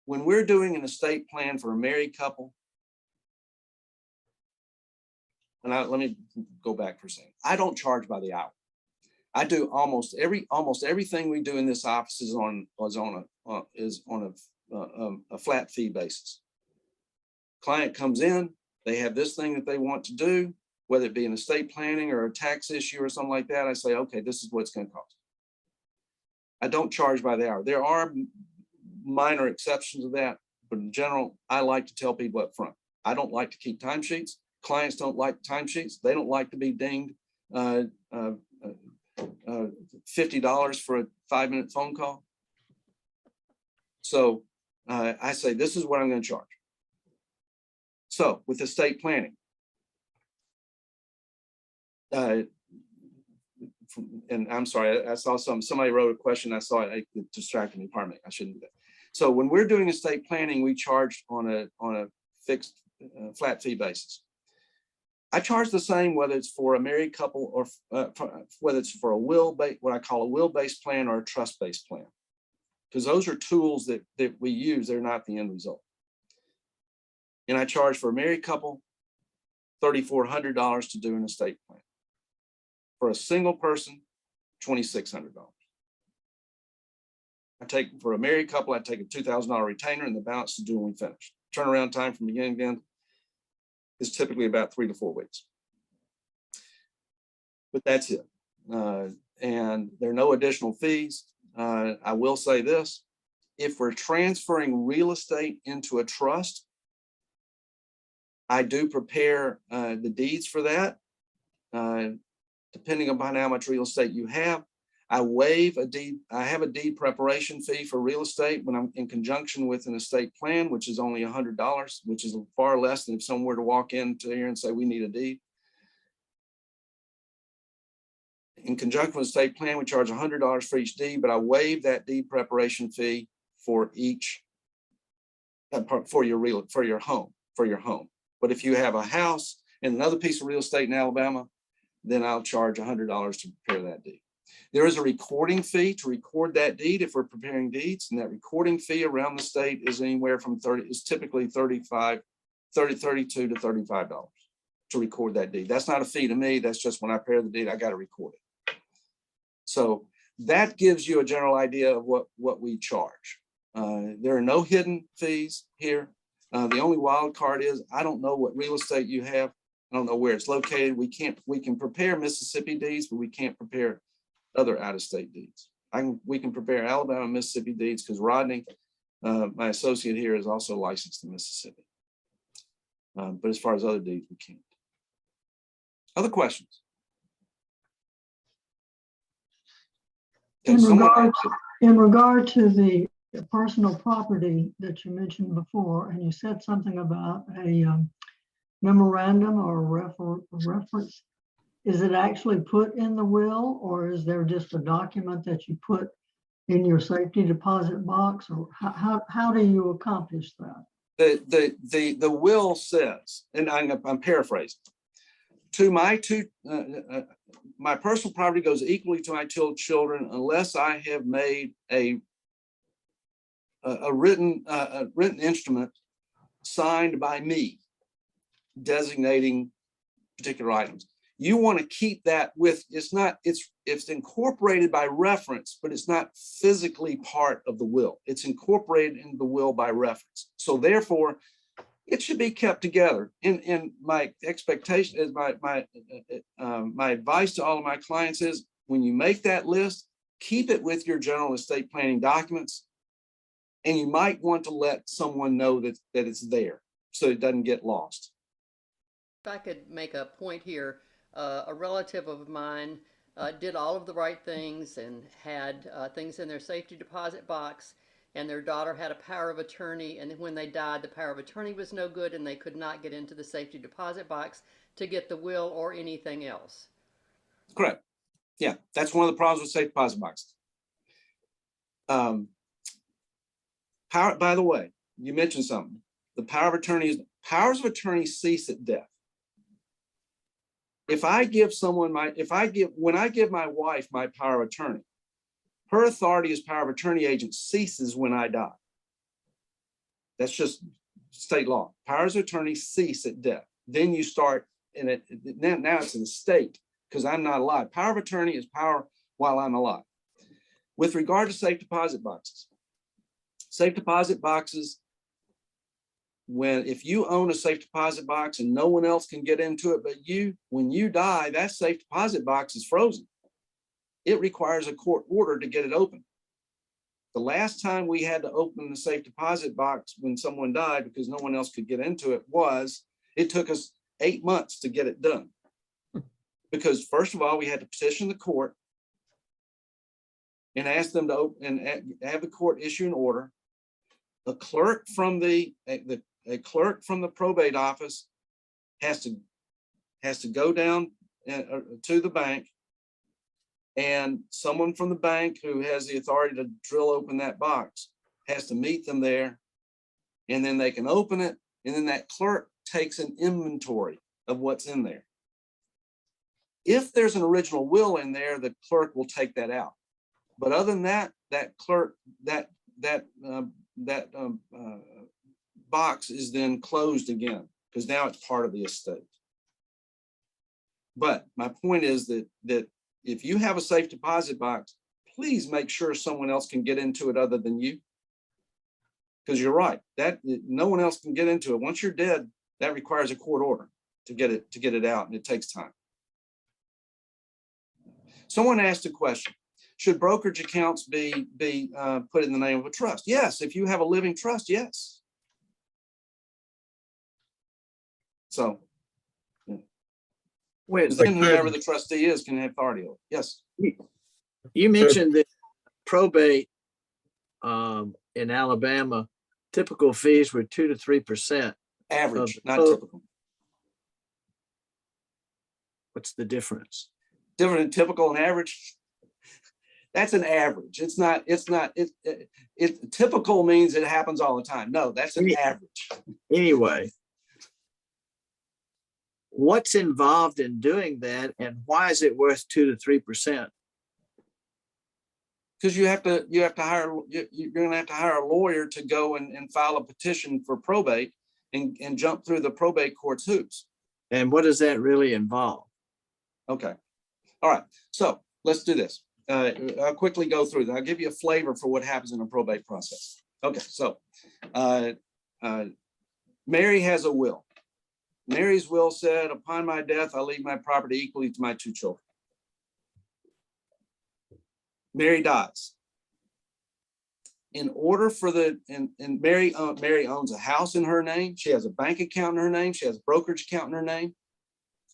When we're doing an estate plan for a married couple, and let me go back for a second. I don't charge by the hour. I do almost everything we do in this office is on a flat fee basis. Client comes in, they have this thing that they want to do, whether it be an estate planning or a tax issue or something like that. I say, okay, this is what it's going to cost. I don't charge by the hour. There are minor exceptions to that, but in general, I like to tell people up front. I don't like to keep timesheets. Clients don't like timesheets. They don't like to be dinged $50 for a 5-minute phone call. So I say, this is what I'm going to charge. So with estate planning, and I'm sorry, I saw somebody wrote a question. I saw it distracted me. Pardon me. I shouldn't do that. So when we're doing estate planning, we charge on a fixed flat fee basis. I charge the same whether it's for a married couple or whether it's for a what I call a will-based plan or a trust-based plan, because those are tools that we use. They're not the end result. And I charge for a married couple $3,400 to do an estate plan. For a single person, $2,600. For a married couple, I take a $2,000 retainer and the balance to do when we finish. Turnaround time from beginning to end is typically about 3 to 4 weeks. But that's it. And there are no additional fees. I will say this, if we're transferring real estate into a trust, I do prepare the deeds for that. Depending upon how much real estate you have, I waive a deed. I have a deed preparation fee for real estate when I'm in conjunction with an estate plan, which is only $100, which is far less than if someone were to walk into here and say, we need a deed. In conjunction with estate plan, we charge $100 for each deed, but I waive that deed preparation fee for each, for your home. But if you have a house and another piece of real estate in Alabama, then I'll charge $100 to prepare that deed. There is a recording fee to record that deed if we're preparing deeds, and that recording fee around the state is anywhere from typically $32 to $35 to record that deed. That's not a fee to me. That's just when I prepare the deed, I got to record it. So That gives you a general idea of what we charge. There are no hidden fees here. The only wild card is, I don't know what real estate you have. I don't know where it's located. We can prepare Mississippi deeds, but we can't prepare other out-of-state deeds. We can prepare Alabama, Mississippi deeds because Rodney, my associate here, is also licensed in Mississippi. But as far as other deeds, we can't. Other questions? In regard to the personal property that you mentioned before, and you said something about a memorandum or reference, is it actually put in the will, or is there just a document that you put in your safety deposit box, or how do you accomplish that? The will says, and I'm paraphrasing, my personal property goes equally to my two children unless I have made a written instrument signed by me designating particular items. You want to keep that with, it's incorporated by reference, but it's not physically part of the will. It's incorporated into the will by reference. So therefore, it should be kept together. And my expectation is, my advice to all of my clients is, when you make that list, keep it with your general estate planning documents. And you might want to let someone know that it's there so it doesn't get lost. If I could make a point here, a relative of mine did all of the right things and had things in their safety deposit box, and their daughter had a power of attorney, and when they died, the power of attorney was no good and they could not get into the safety deposit box to get the will or anything else. Correct. Yeah, that's one of the problems with safe deposit boxes. By the way, you mentioned something. The power of attorney powers of attorney cease at death. When I give my wife my power of attorney, her authority as power of attorney agent ceases when I die. That's just state law. Powers of attorney cease at death. Then you start in it. Now it's an estate because I'm not alive. Power of attorney is power while I'm alive. With regard to safe deposit boxes, if you own a safe deposit box and no one else can get into it but you, when you die, that safe deposit box is frozen. It requires a court order to get it open. The last time we had to open the safe deposit box when someone died because no one else could get into it it took us 8 months to get it done. Because first of all, we had to petition the court and ask them to open and have the court issue an order. A clerk from the probate office has to go down to the bank, and someone from the bank who has the authority to drill open that box has to meet them there, and then they can open it, and then that clerk takes an inventory of what's in there. If there's an original will in there, the clerk will take that out. But other than that, that clerk, that box is then closed again because now it's part of the estate. But my point is that if you have a safe deposit box, please make sure someone else can get into it other than you. Because you're right, that no one else can get into it. Once you're dead, that requires a court order to get it out, and it takes time. Someone asked a question: should brokerage accounts be put in the name of a trust? Yes, if you have a living trust, yes. So, then whoever the trustee is can have authority over. Yes. You mentioned that probate in Alabama, typical fees were 2 to 3%. Average, not typical. What's the difference? Different than typical and average. That's an average. Typical means it happens all the time. No, that's an average. Anyway, what's involved in doing that, and why is it worth 2 to 3%? Because you're going to have to hire a lawyer to go and file a petition for probate and jump through the probate court's hoops. And what does that really involve? Okay. All right. So let's do this. I'll quickly go through that. I'll give you a flavor for what happens in a probate process. Okay, so Mary has a will. Mary's will said, upon my death, I leave my property equally to my 2 children. Mary dies. In order for Mary owns a house in her name. She has a bank account in her name. She has a brokerage account in her name.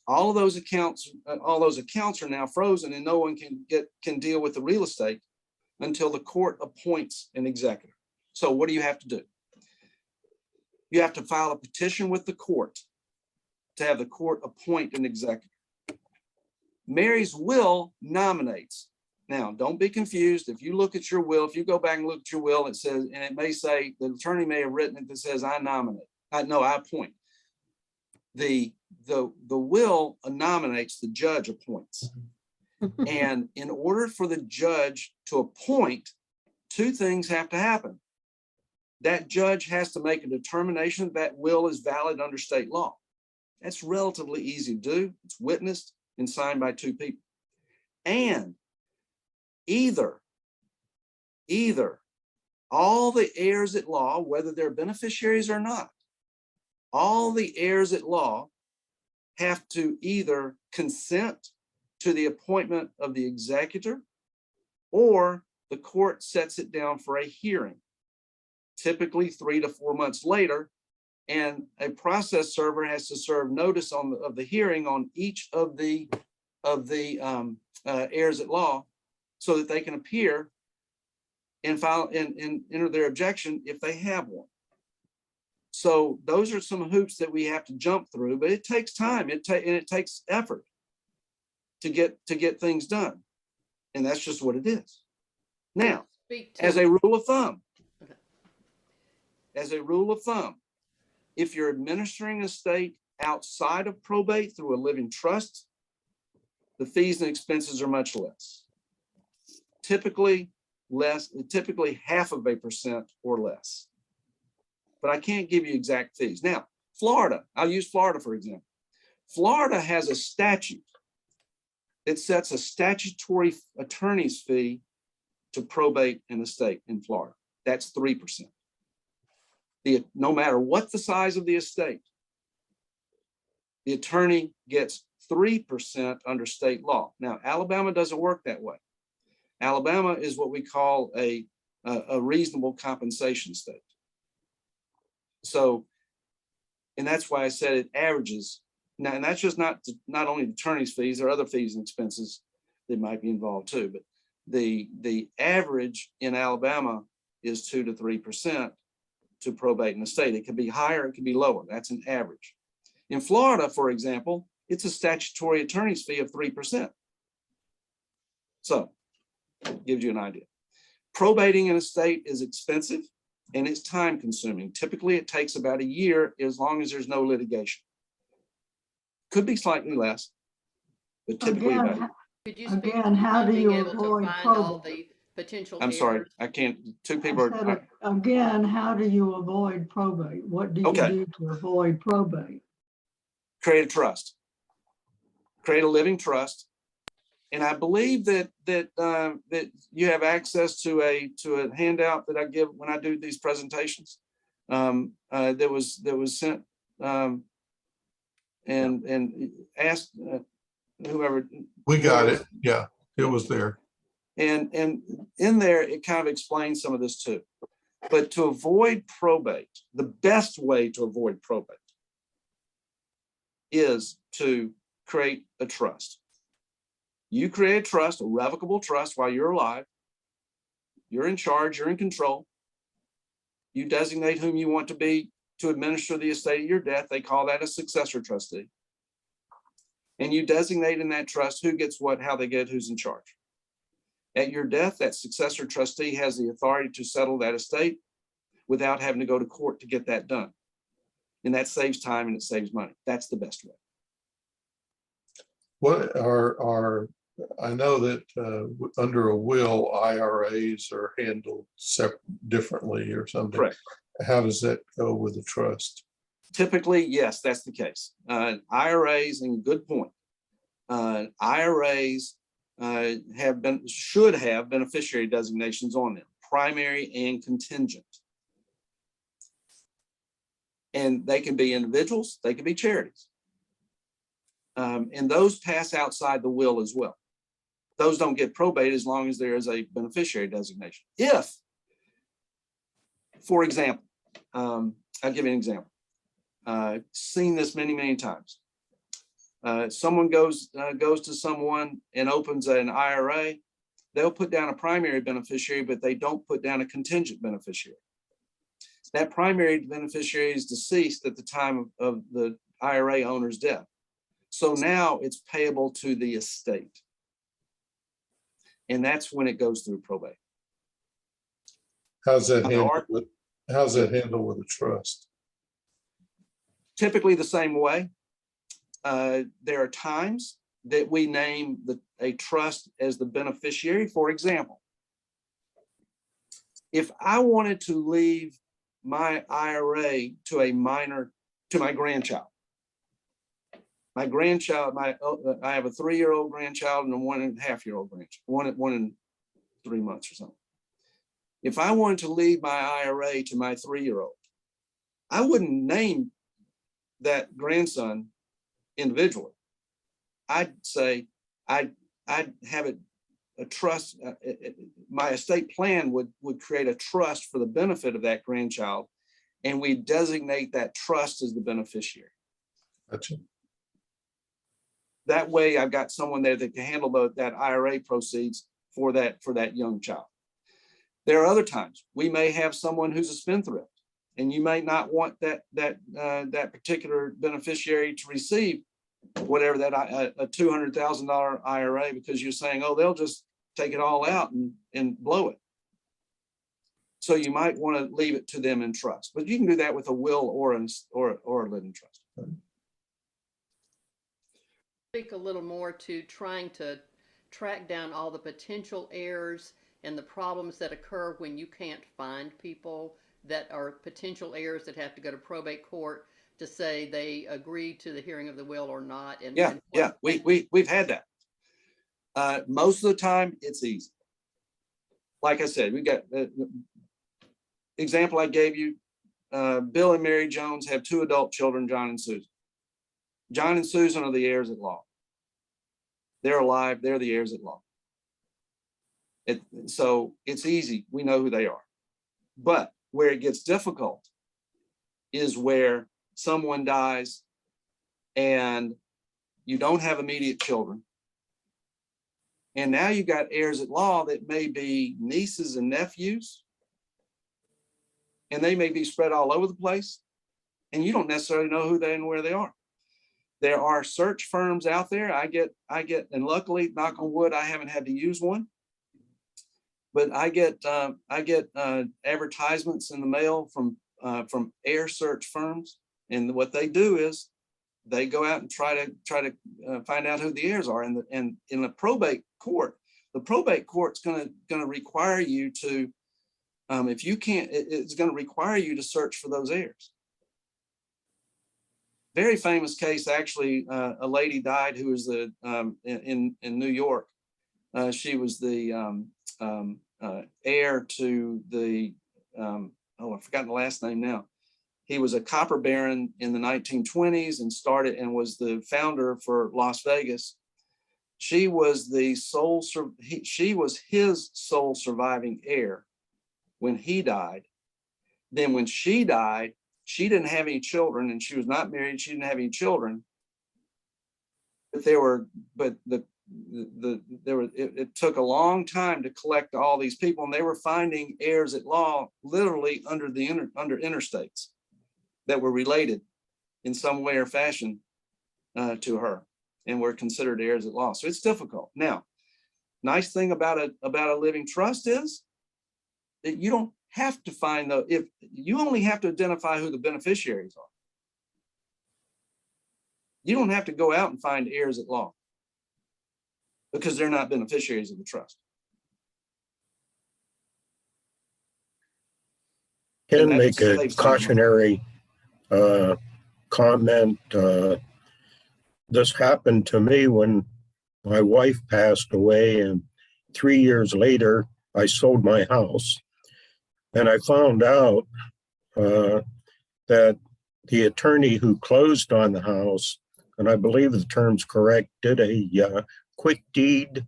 All of those accounts are now frozen, and no one can deal with the real estate until the court appoints an executor. So what do you have to do? You have to file a petition with the court to have the court appoint an executor. Mary's will nominates. Now, don't be confused. If you look at your will, if you go back and look at your will, it says, and it may say, the attorney may have written it that says, I nominate. I appoint. The will nominates, the judge appoints. And in order for the judge to appoint, 2 things have to happen. That judge has to make a determination that will is valid under state law. That's relatively easy to do. It's witnessed and signed by 2 people. And either all the heirs at law, whether they're beneficiaries or not, all the heirs at law have to either consent to the appointment of the executor, or the court sets it down for a hearing, typically 3 to 4 months later, and a process server has to serve notice of the hearing on each of the heirs at law, so that they can appear and file and enter their objection if they have one. So those are some hoops that we have to jump through, but it takes time. And it takes effort to get things done, and that's just what it is. Now, as a rule of thumb, if you're administering an estate outside of probate through a living trust, the fees and expenses are much less. Typically 0.5% or less. But I can't give you exact fees. Now, Florida, I'll use Florida for example. Florida has a statute that sets a statutory attorney's fee to probate an estate in Florida. That's 3%. No matter what the size of the estate, the attorney gets 3% under state law. Now, Alabama doesn't work that way. Alabama is what we call a reasonable compensation state. So, and that's why I said it averages. Now, and that's just not only the attorney's fees, there are other fees and expenses that might be involved too, but the average in Alabama is 2 to 3% to probate an estate. It can be higher, it can be lower. That's an average. In Florida, for example, it's a statutory attorney's fee of 3%. So, gives you an idea. Probating an estate is expensive and it's time consuming. Typically, it takes about a year as long as there's no litigation. Could be slightly less, but typically about a year. Could you speak Again, to how do being you able to avoid find all probate? the potential I'm sorry, heirs? I can't, 2 people are. Again, how do you avoid probate? What do you Okay. do to avoid probate? Create a trust, create a living trust. And I believe that you have access to a handout that I give when I do these presentations. That was sent and asked whoever. We got it. Yeah, it was there. And in there, it kind of explains some of this too. But to avoid probate, the best way to avoid probate is to create a trust. You create a trust, a revocable trust while you're alive. You're in charge, you're in control. You designate whom you want to be to administer the estate at your death. They call that a successor trustee. And you designate in that trust who gets what, how they get, who's in charge. At your death, that successor trustee has the authority to settle that estate without having to go to court to get that done. And that saves time and it saves money. That's the best way. What are I know that under a will, IRAs are handled differently or something. Correct. How does that go with the trust? Typically, yes, that's the case. IRAs, and good point. IRAs should have beneficiary designations on them, primary and contingent. And they can be individuals, they can be charities. And those pass outside the will as well. Those don't get probate as long as there is a beneficiary designation. If, for example, I'll give you an example. Seen this many, many times. Someone goes to someone and opens an IRA. They'll put down a primary beneficiary, but they don't put down a contingent beneficiary. That primary beneficiary is deceased at the time of the IRA owner's death. So now it's payable to the estate. And that's when it goes through probate. How's that Now, handled with a trust? Typically the same way. There are times that we name a trust as the beneficiary. For example, if I wanted to leave my IRA to my grandchild. My grandchild, I have a 3-year-old grandchild and a 1.5-year-old grandchild, one in 3 months or something. If I wanted to leave my IRA to my 3-year-old, I wouldn't name that grandson individually. I'd say I'd have it a trust. My estate plan would create a trust for the benefit of that grandchild, and we designate that trust as the beneficiary. Gotcha. That way, I've got someone there that can handle that IRA proceeds for that young child. There are other times we may have someone who's a spendthrift, and you may not want that particular beneficiary to receive whatever that a $200,000 IRA, because you're saying, oh, they'll just take it all out and blow it. So you might want to leave it to them in trust, but you can do that with a will or a living trust. Speak a little more to trying to track down all the potential heirs and the problems that occur when you can't find people that are potential heirs that have to go to probate court to say they agree to the hearing of the will or not. And yeah, we've had that. Most of the time, it's easy. Like I said, we got example I gave you. Bill and Mary Jones have 2 adult children, John and Susan. John and Susan are the heirs at law. They're alive. They're the heirs at law. So it's easy. We know who they are. But where it gets difficult is where someone dies and you don't have immediate children. And now you got heirs at law that may be nieces and nephews. And they may be spread all over the place. And you don't necessarily know who they and where they are. There are search firms out there. I get, and luckily, knock on wood, I haven't had to use one. But I get advertisements in the mail from heir search firms, and what they do is they go out and try to find out who the heirs are. And in the probate court, the probate court's going to require you to, if you can't, it's going to require you to search for those heirs. Very famous case, actually, a lady died who was in New York. She was the heir to the, I've forgotten the last name now. He was a copper baron in the 1920s and was the founder for Las Vegas. She was his sole surviving heir when he died. Then when she died, she didn't have any children, and she was not married. She didn't have any children. But it took a long time to collect all these people, and they were finding heirs at law literally under interstates that were related in some way or fashion to her, and were considered heirs at law. So it's difficult. Now, nice thing about a living trust is that you don't have to find if you only have to identify who the beneficiaries are. You don't have to go out and find heirs at law, because they're not beneficiaries of the trust. Can make a cautionary comment. This happened to me when my wife passed away, and 3 years later, I sold my house. And I found out that the attorney who closed on the house, and I believe the term's correct, did a quick deed.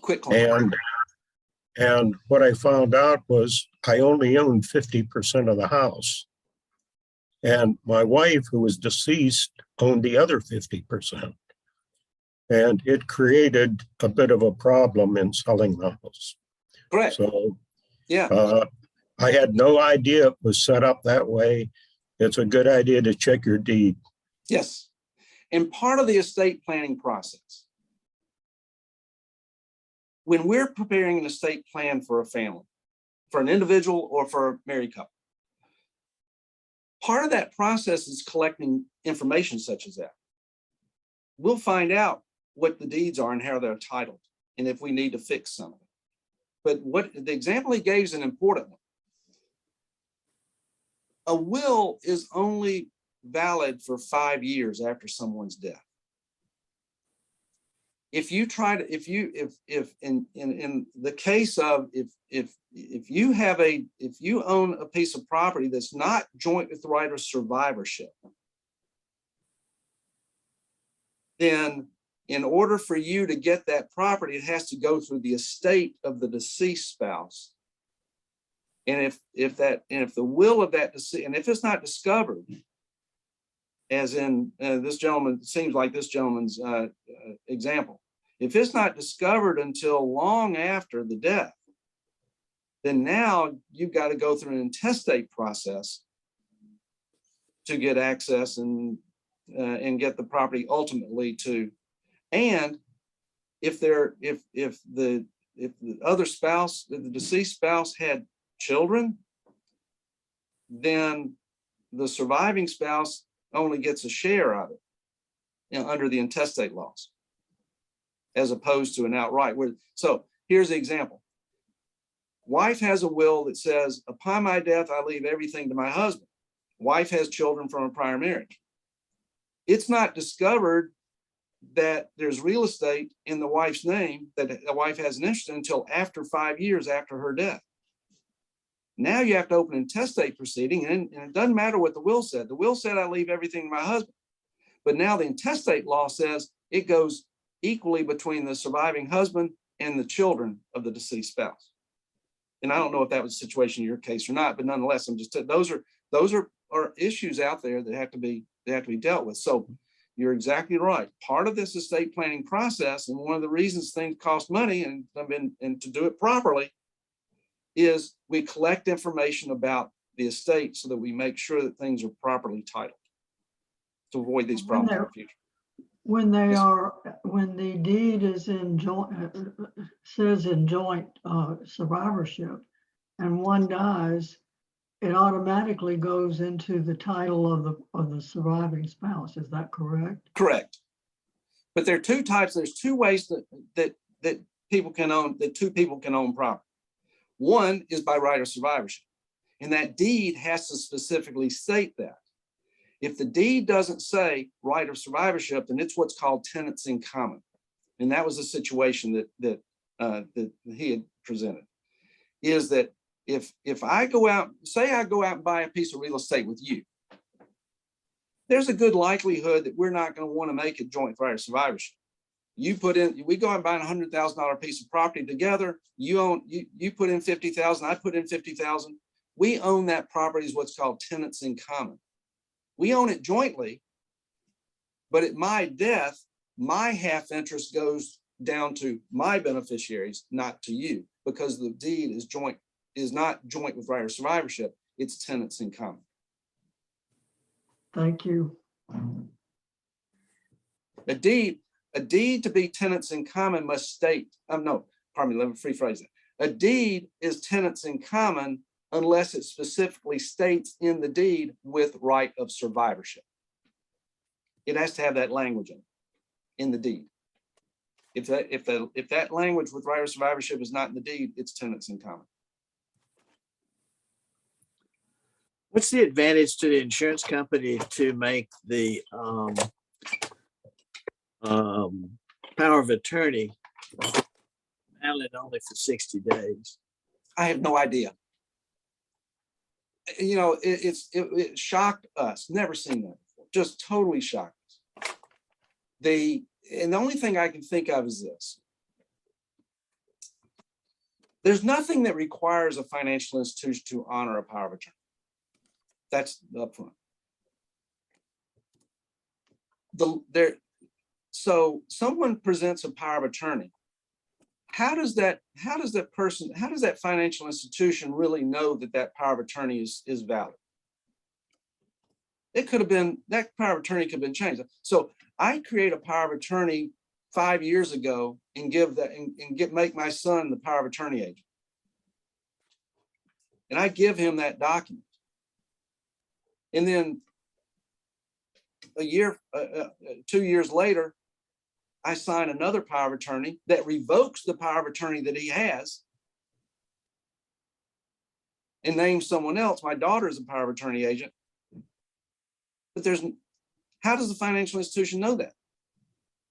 Quick claim. And what I found out was I only owned 50% of the house. And my wife, who was deceased, owned the other 50%. And it created a bit of a problem in selling the house. Correct. So Yeah. I had no idea it was set up that way. It's a good idea to check your deed. Yes. And part of the estate planning process, when we're preparing an estate plan for a family, for an individual or for a married couple, part of that process is collecting information such as that. We'll find out what the deeds are and how they're titled, and if we need to fix something. But what the example he gave is an important one. A will is only valid for 5 years after someone's death. If you try to, if in the case of, if you own a piece of property that's not joint with the right of survivorship, then in order for you to get that property, it has to go through the estate of the deceased spouse. And if the will of that deceased, and if it's not discovered, as in this gentleman, seems like this gentleman's example, if it's not discovered until long after the death, then now you've got to go through an intestate process to get access and get the property ultimately to. And if the other spouse, if the deceased spouse had children, then the surviving spouse only gets a share of it, under the intestate laws, as opposed to an outright. So here's the example. Wife has a will that says, upon my death, I leave everything to my husband. Wife has children from a prior marriage. It's not discovered that there's real estate in the wife's name that the wife has an interest in until after 5 years after her death. Now you have to open an intestate proceeding, and it doesn't matter what the will said. The will said, I leave everything to my husband. But now the intestate law says it goes equally between the surviving husband and the children of the deceased spouse. And I don't know if that was the situation in your case or not, but nonetheless, I'm just, those are issues out there that have to be dealt with. So you're exactly right. Part of this estate planning process, and one of the reasons things cost money and to do it properly, is we collect information about the estate so that we make sure that things are properly titled to avoid these problems in the future. When the deed is in joint, says in joint survivorship, and one dies, it automatically goes into the title of the surviving spouse. Is that correct? Correct. But there are two types. There's two ways that people can own, that two people can own property. One is by right of survivorship, and that deed has to specifically state that. If the deed doesn't say right of survivorship, then it's what's called tenants in common. And that was a situation that he had presented, is that if I go out, say I go out and buy a piece of real estate with you, there's a good likelihood that we're not going to want to make it joint right of survivorship. You put in, we go out and buy a $100,000 piece of property together. You put in 50,000, I put in 50,000. We own that property is what's called tenants in common. We own it jointly, but at my death, my half interest goes down to my beneficiaries, not to you, because the deed is not joint with right of survivorship. It's tenants in common. Thank you. A deed to be tenants in common must state, let me rephrase it. A deed is tenants in common unless it specifically states in the deed with right of survivorship. It has to have that language in the deed. If that language with right of survivorship is not in the deed, it's tenants in common. What's the advantage to the insurance company to make the power of attorney valid only for 60 days? I have no idea. You know, it shocked us. Never seen that before. Just totally shocked us. And the only thing I can think of is this. There's nothing that requires a financial institution to honor a power of attorney. That's upfront. So someone presents a power of attorney. How does that financial institution really know that that power of attorney is valid? It could have been, that power of attorney could have been changed. So I create a power of attorney 5 years ago and make my son the power of attorney agent. And I give him that document. And then a year, 2 years later, I sign another power of attorney that revokes the power of attorney that he has and names someone else. My daughter is a power of attorney agent. But how does the financial institution know that?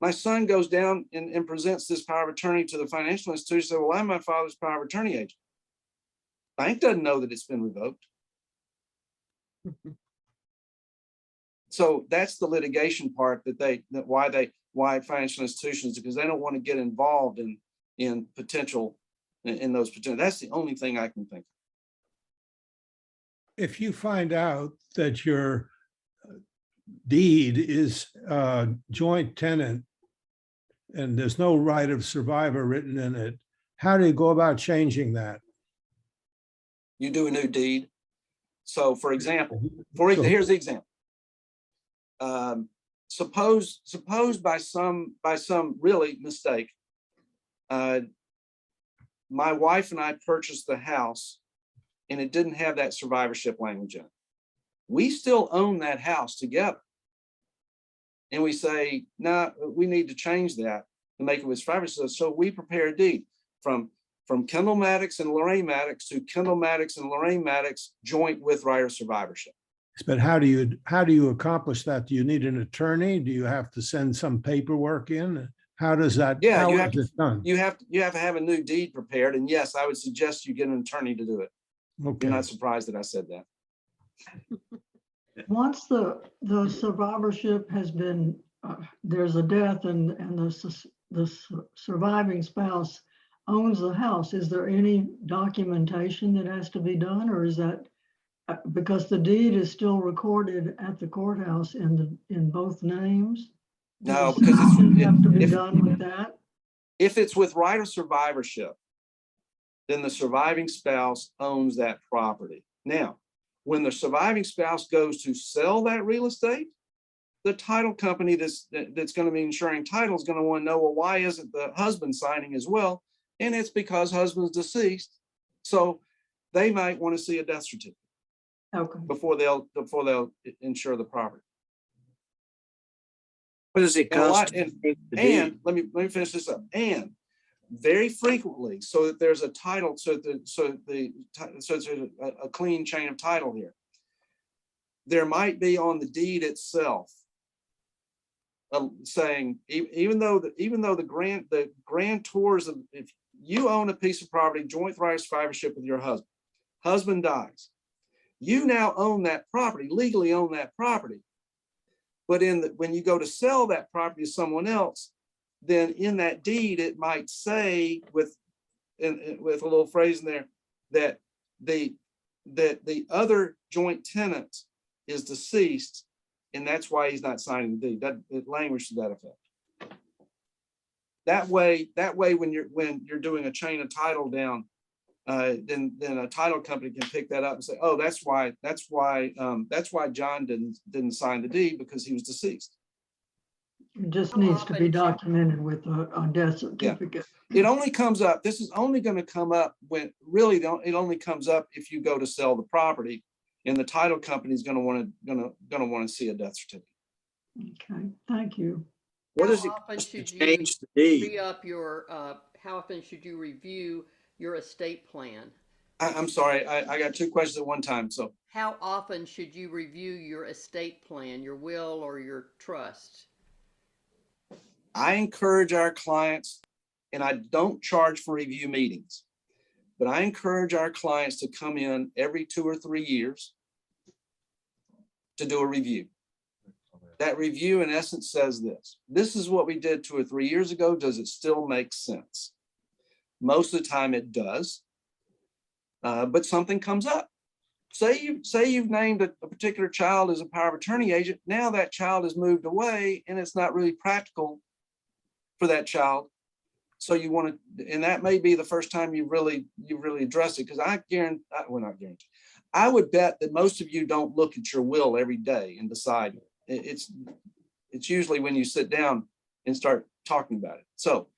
My son goes down and presents this power of attorney to the financial institution. Says, well, I'm my father's power of attorney agent. Bank doesn't know that it's been revoked. So that's the litigation part why financial institutions, because they don't want to get involved in those potential. That's the only thing I can think of. If you find out that your deed is joint tenant and there's no right of survivor written in it, how do you go about changing that? You do a new deed. So for example, here's the example. Suppose by some really mistake, my wife and I purchased the house and it didn't have that survivorship language in it. We still own that house together. And we say, no, we need to change that and make it with survivorship. So we prepare a deed from Kendall Maddox and Lorraine Maddox to Kendall Maddox and Lorraine Maddox joint with right of survivorship. But how do you accomplish that? Do you need an attorney? Do you have to send some paperwork in? How does that? Yeah, how is it done? You have to have a new deed prepared. And yes, I would suggest you get an attorney to do it. Okay. You're not surprised that I said that. Once the survivorship has been, there's a death and the surviving spouse owns the house, is there any documentation that has to be done, or is that because the deed is still recorded at the courthouse in both names? No, Does because something have to be done with that? if it's with right of survivorship, then the surviving spouse owns that property. Now, when the surviving spouse goes to sell that real estate, the title company that's going to be insuring title is going to want to know, well, why isn't the husband signing as well? And it's because husband's deceased. So they might want to see a death certificate. Okay. Before they'll insure the property. What does it cost? And let me finish this up. And very frequently, so that there's a title, so there's a clean chain of title here. There might be on the deed itself saying, even though the grantors of, if you own a piece of property, joint right of survivorship with your husband dies. You now own that property, legally own that property. But when you go to sell that property to someone else, then in that deed, it might say with a little phrase in there that the other joint tenant is deceased, and that's why he's not signing the deed. That language to that effect. That way, when you're doing a chain of title down, then a title company can pick that up and say, oh, that's why John didn't sign the deed, because he was deceased. It just needs to be documented with a death certificate. It only comes up, this is only going to come up when really it only comes up if you go to sell the property, and the title company is going to want to see a death certificate. Okay, thank you. What does it How often cost to should you change the deed? re-up your, how often should you review your estate plan? I'm sorry, I got two questions at one time. So How often should you review your estate plan, your will or your trust? I encourage our clients, and I don't charge for review meetings, but I encourage our clients to come in every 2 or 3 years to do a review. That review in essence says this is what we did 2 or 3 years ago. Does it still make sense? Most of the time it does, but something comes up. Say you've named a particular child as a power of attorney agent. Now that child has moved away and it's not really practical for that child. So you want to, and that may be the first time you really address it, because I guarantee, well, not guarantee, I would bet that most of you don't look at your will every day and decide. It's usually when you sit down and start talking about it. So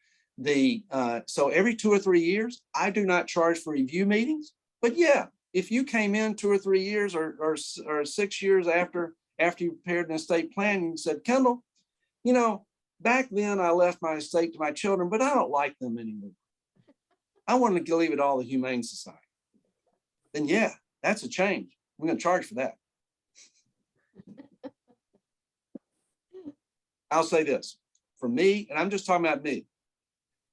so every 2 or 3 years, I do not charge for review meetings, but yeah, if you came in 2 or 3 years or 6 years after you prepared an estate plan, and said, Kendall, you know, back then I left my estate to my children, but I don't like them anymore. I wanted to leave it all to the Humane Society. Then yeah, that's a change. We're going to charge for that. I'll say this, for me, and I'm just talking about me,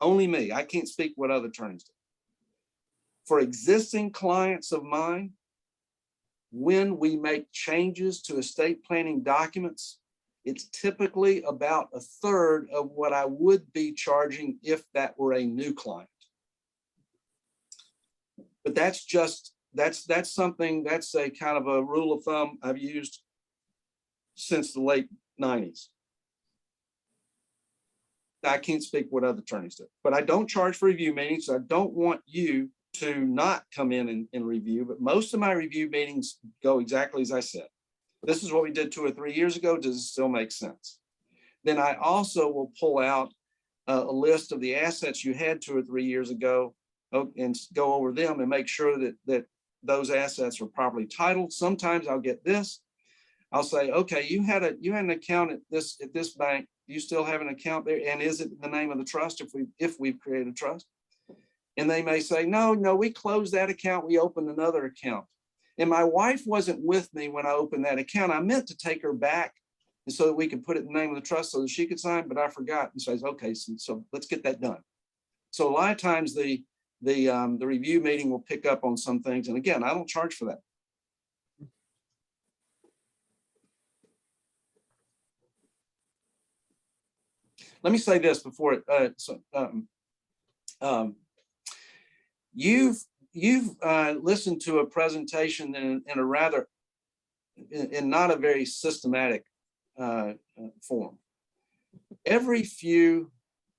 only me. I can't speak what other attorneys do. For existing clients of mine, when we make changes to estate planning documents, it's typically about a third of what I would be charging if that were a new client. But that's something, that's a kind of a rule of thumb I've used since the late 90s. I can't speak what other attorneys do, but I don't charge for review meetings. I don't want you to not come in and review, but most of my review meetings go exactly as I said. This is what we did 2 or 3 years ago. Does it still make sense? Then I also will pull out a list of the assets you had 2 or 3 years ago and go over them and make sure that those assets are properly titled. Sometimes I'll get this. I'll say, okay, you had an account at this bank. Do you still have an account there? And is it the name of the trust if we've created a trust? And they may say, no, we closed that account. We opened another account. And my wife wasn't with me when I opened that account. I meant to take her back and so that we could put it in the name of the trust so that she could sign, but I forgot. And says, okay, so let's get that done. So a lot of times the review meeting will pick up on some things. And again, I don't charge for that. Let me say this before you've listened to a presentation in not a very systematic form. Every few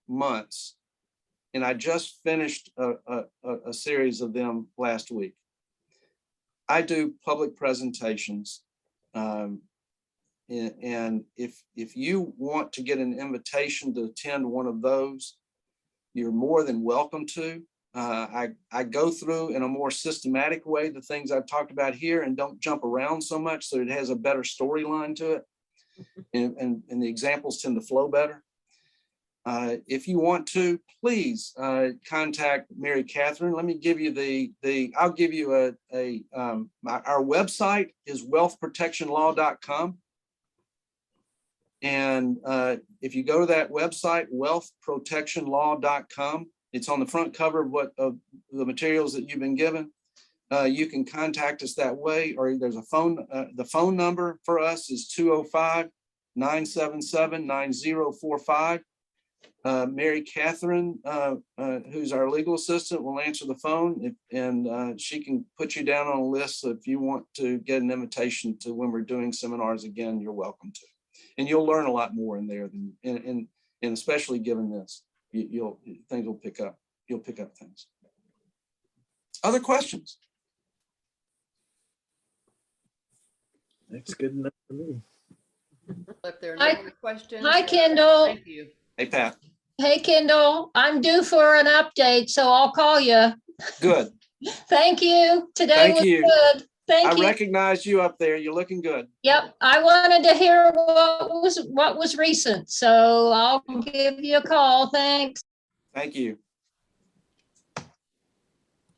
months, and I just finished a series of them last week, I do public presentations. And if you want to get an invitation to attend one of those, you're more than welcome to. I go through in a more systematic way the things I've talked about here and don't jump around so much, so it has a better storyline to it. And the examples tend to flow better. If you want to, please contact Mary Catherine. Let me give you I'll give you our website is wealthprotectionlaw.com. And if you go to that website, wealthprotectionlaw.com, it's on the front cover of the materials that you've been given. You can contact us that way, or there's a phone. The phone number for us is 205-977-9045. Mary Catherine, who's our legal assistant, will answer the phone, and she can put you down on a list. So if you want to get an invitation to when we're doing seminars again, you're welcome to. And you'll learn a lot more in there than, and especially given this, things will pick up. You'll pick up things. Other questions? That's good enough for me. If there are no more questions. Hi, Kendall. Thank you. Hey, Pat. Hey, Kendall. I'm due for an update, so I'll call you. Good. Thank you. Today Thank was you. good. Thank I you. recognize you up there. You're looking good. Yep. I wanted to hear what was recent, so I'll give you a call. Thanks. Thank you.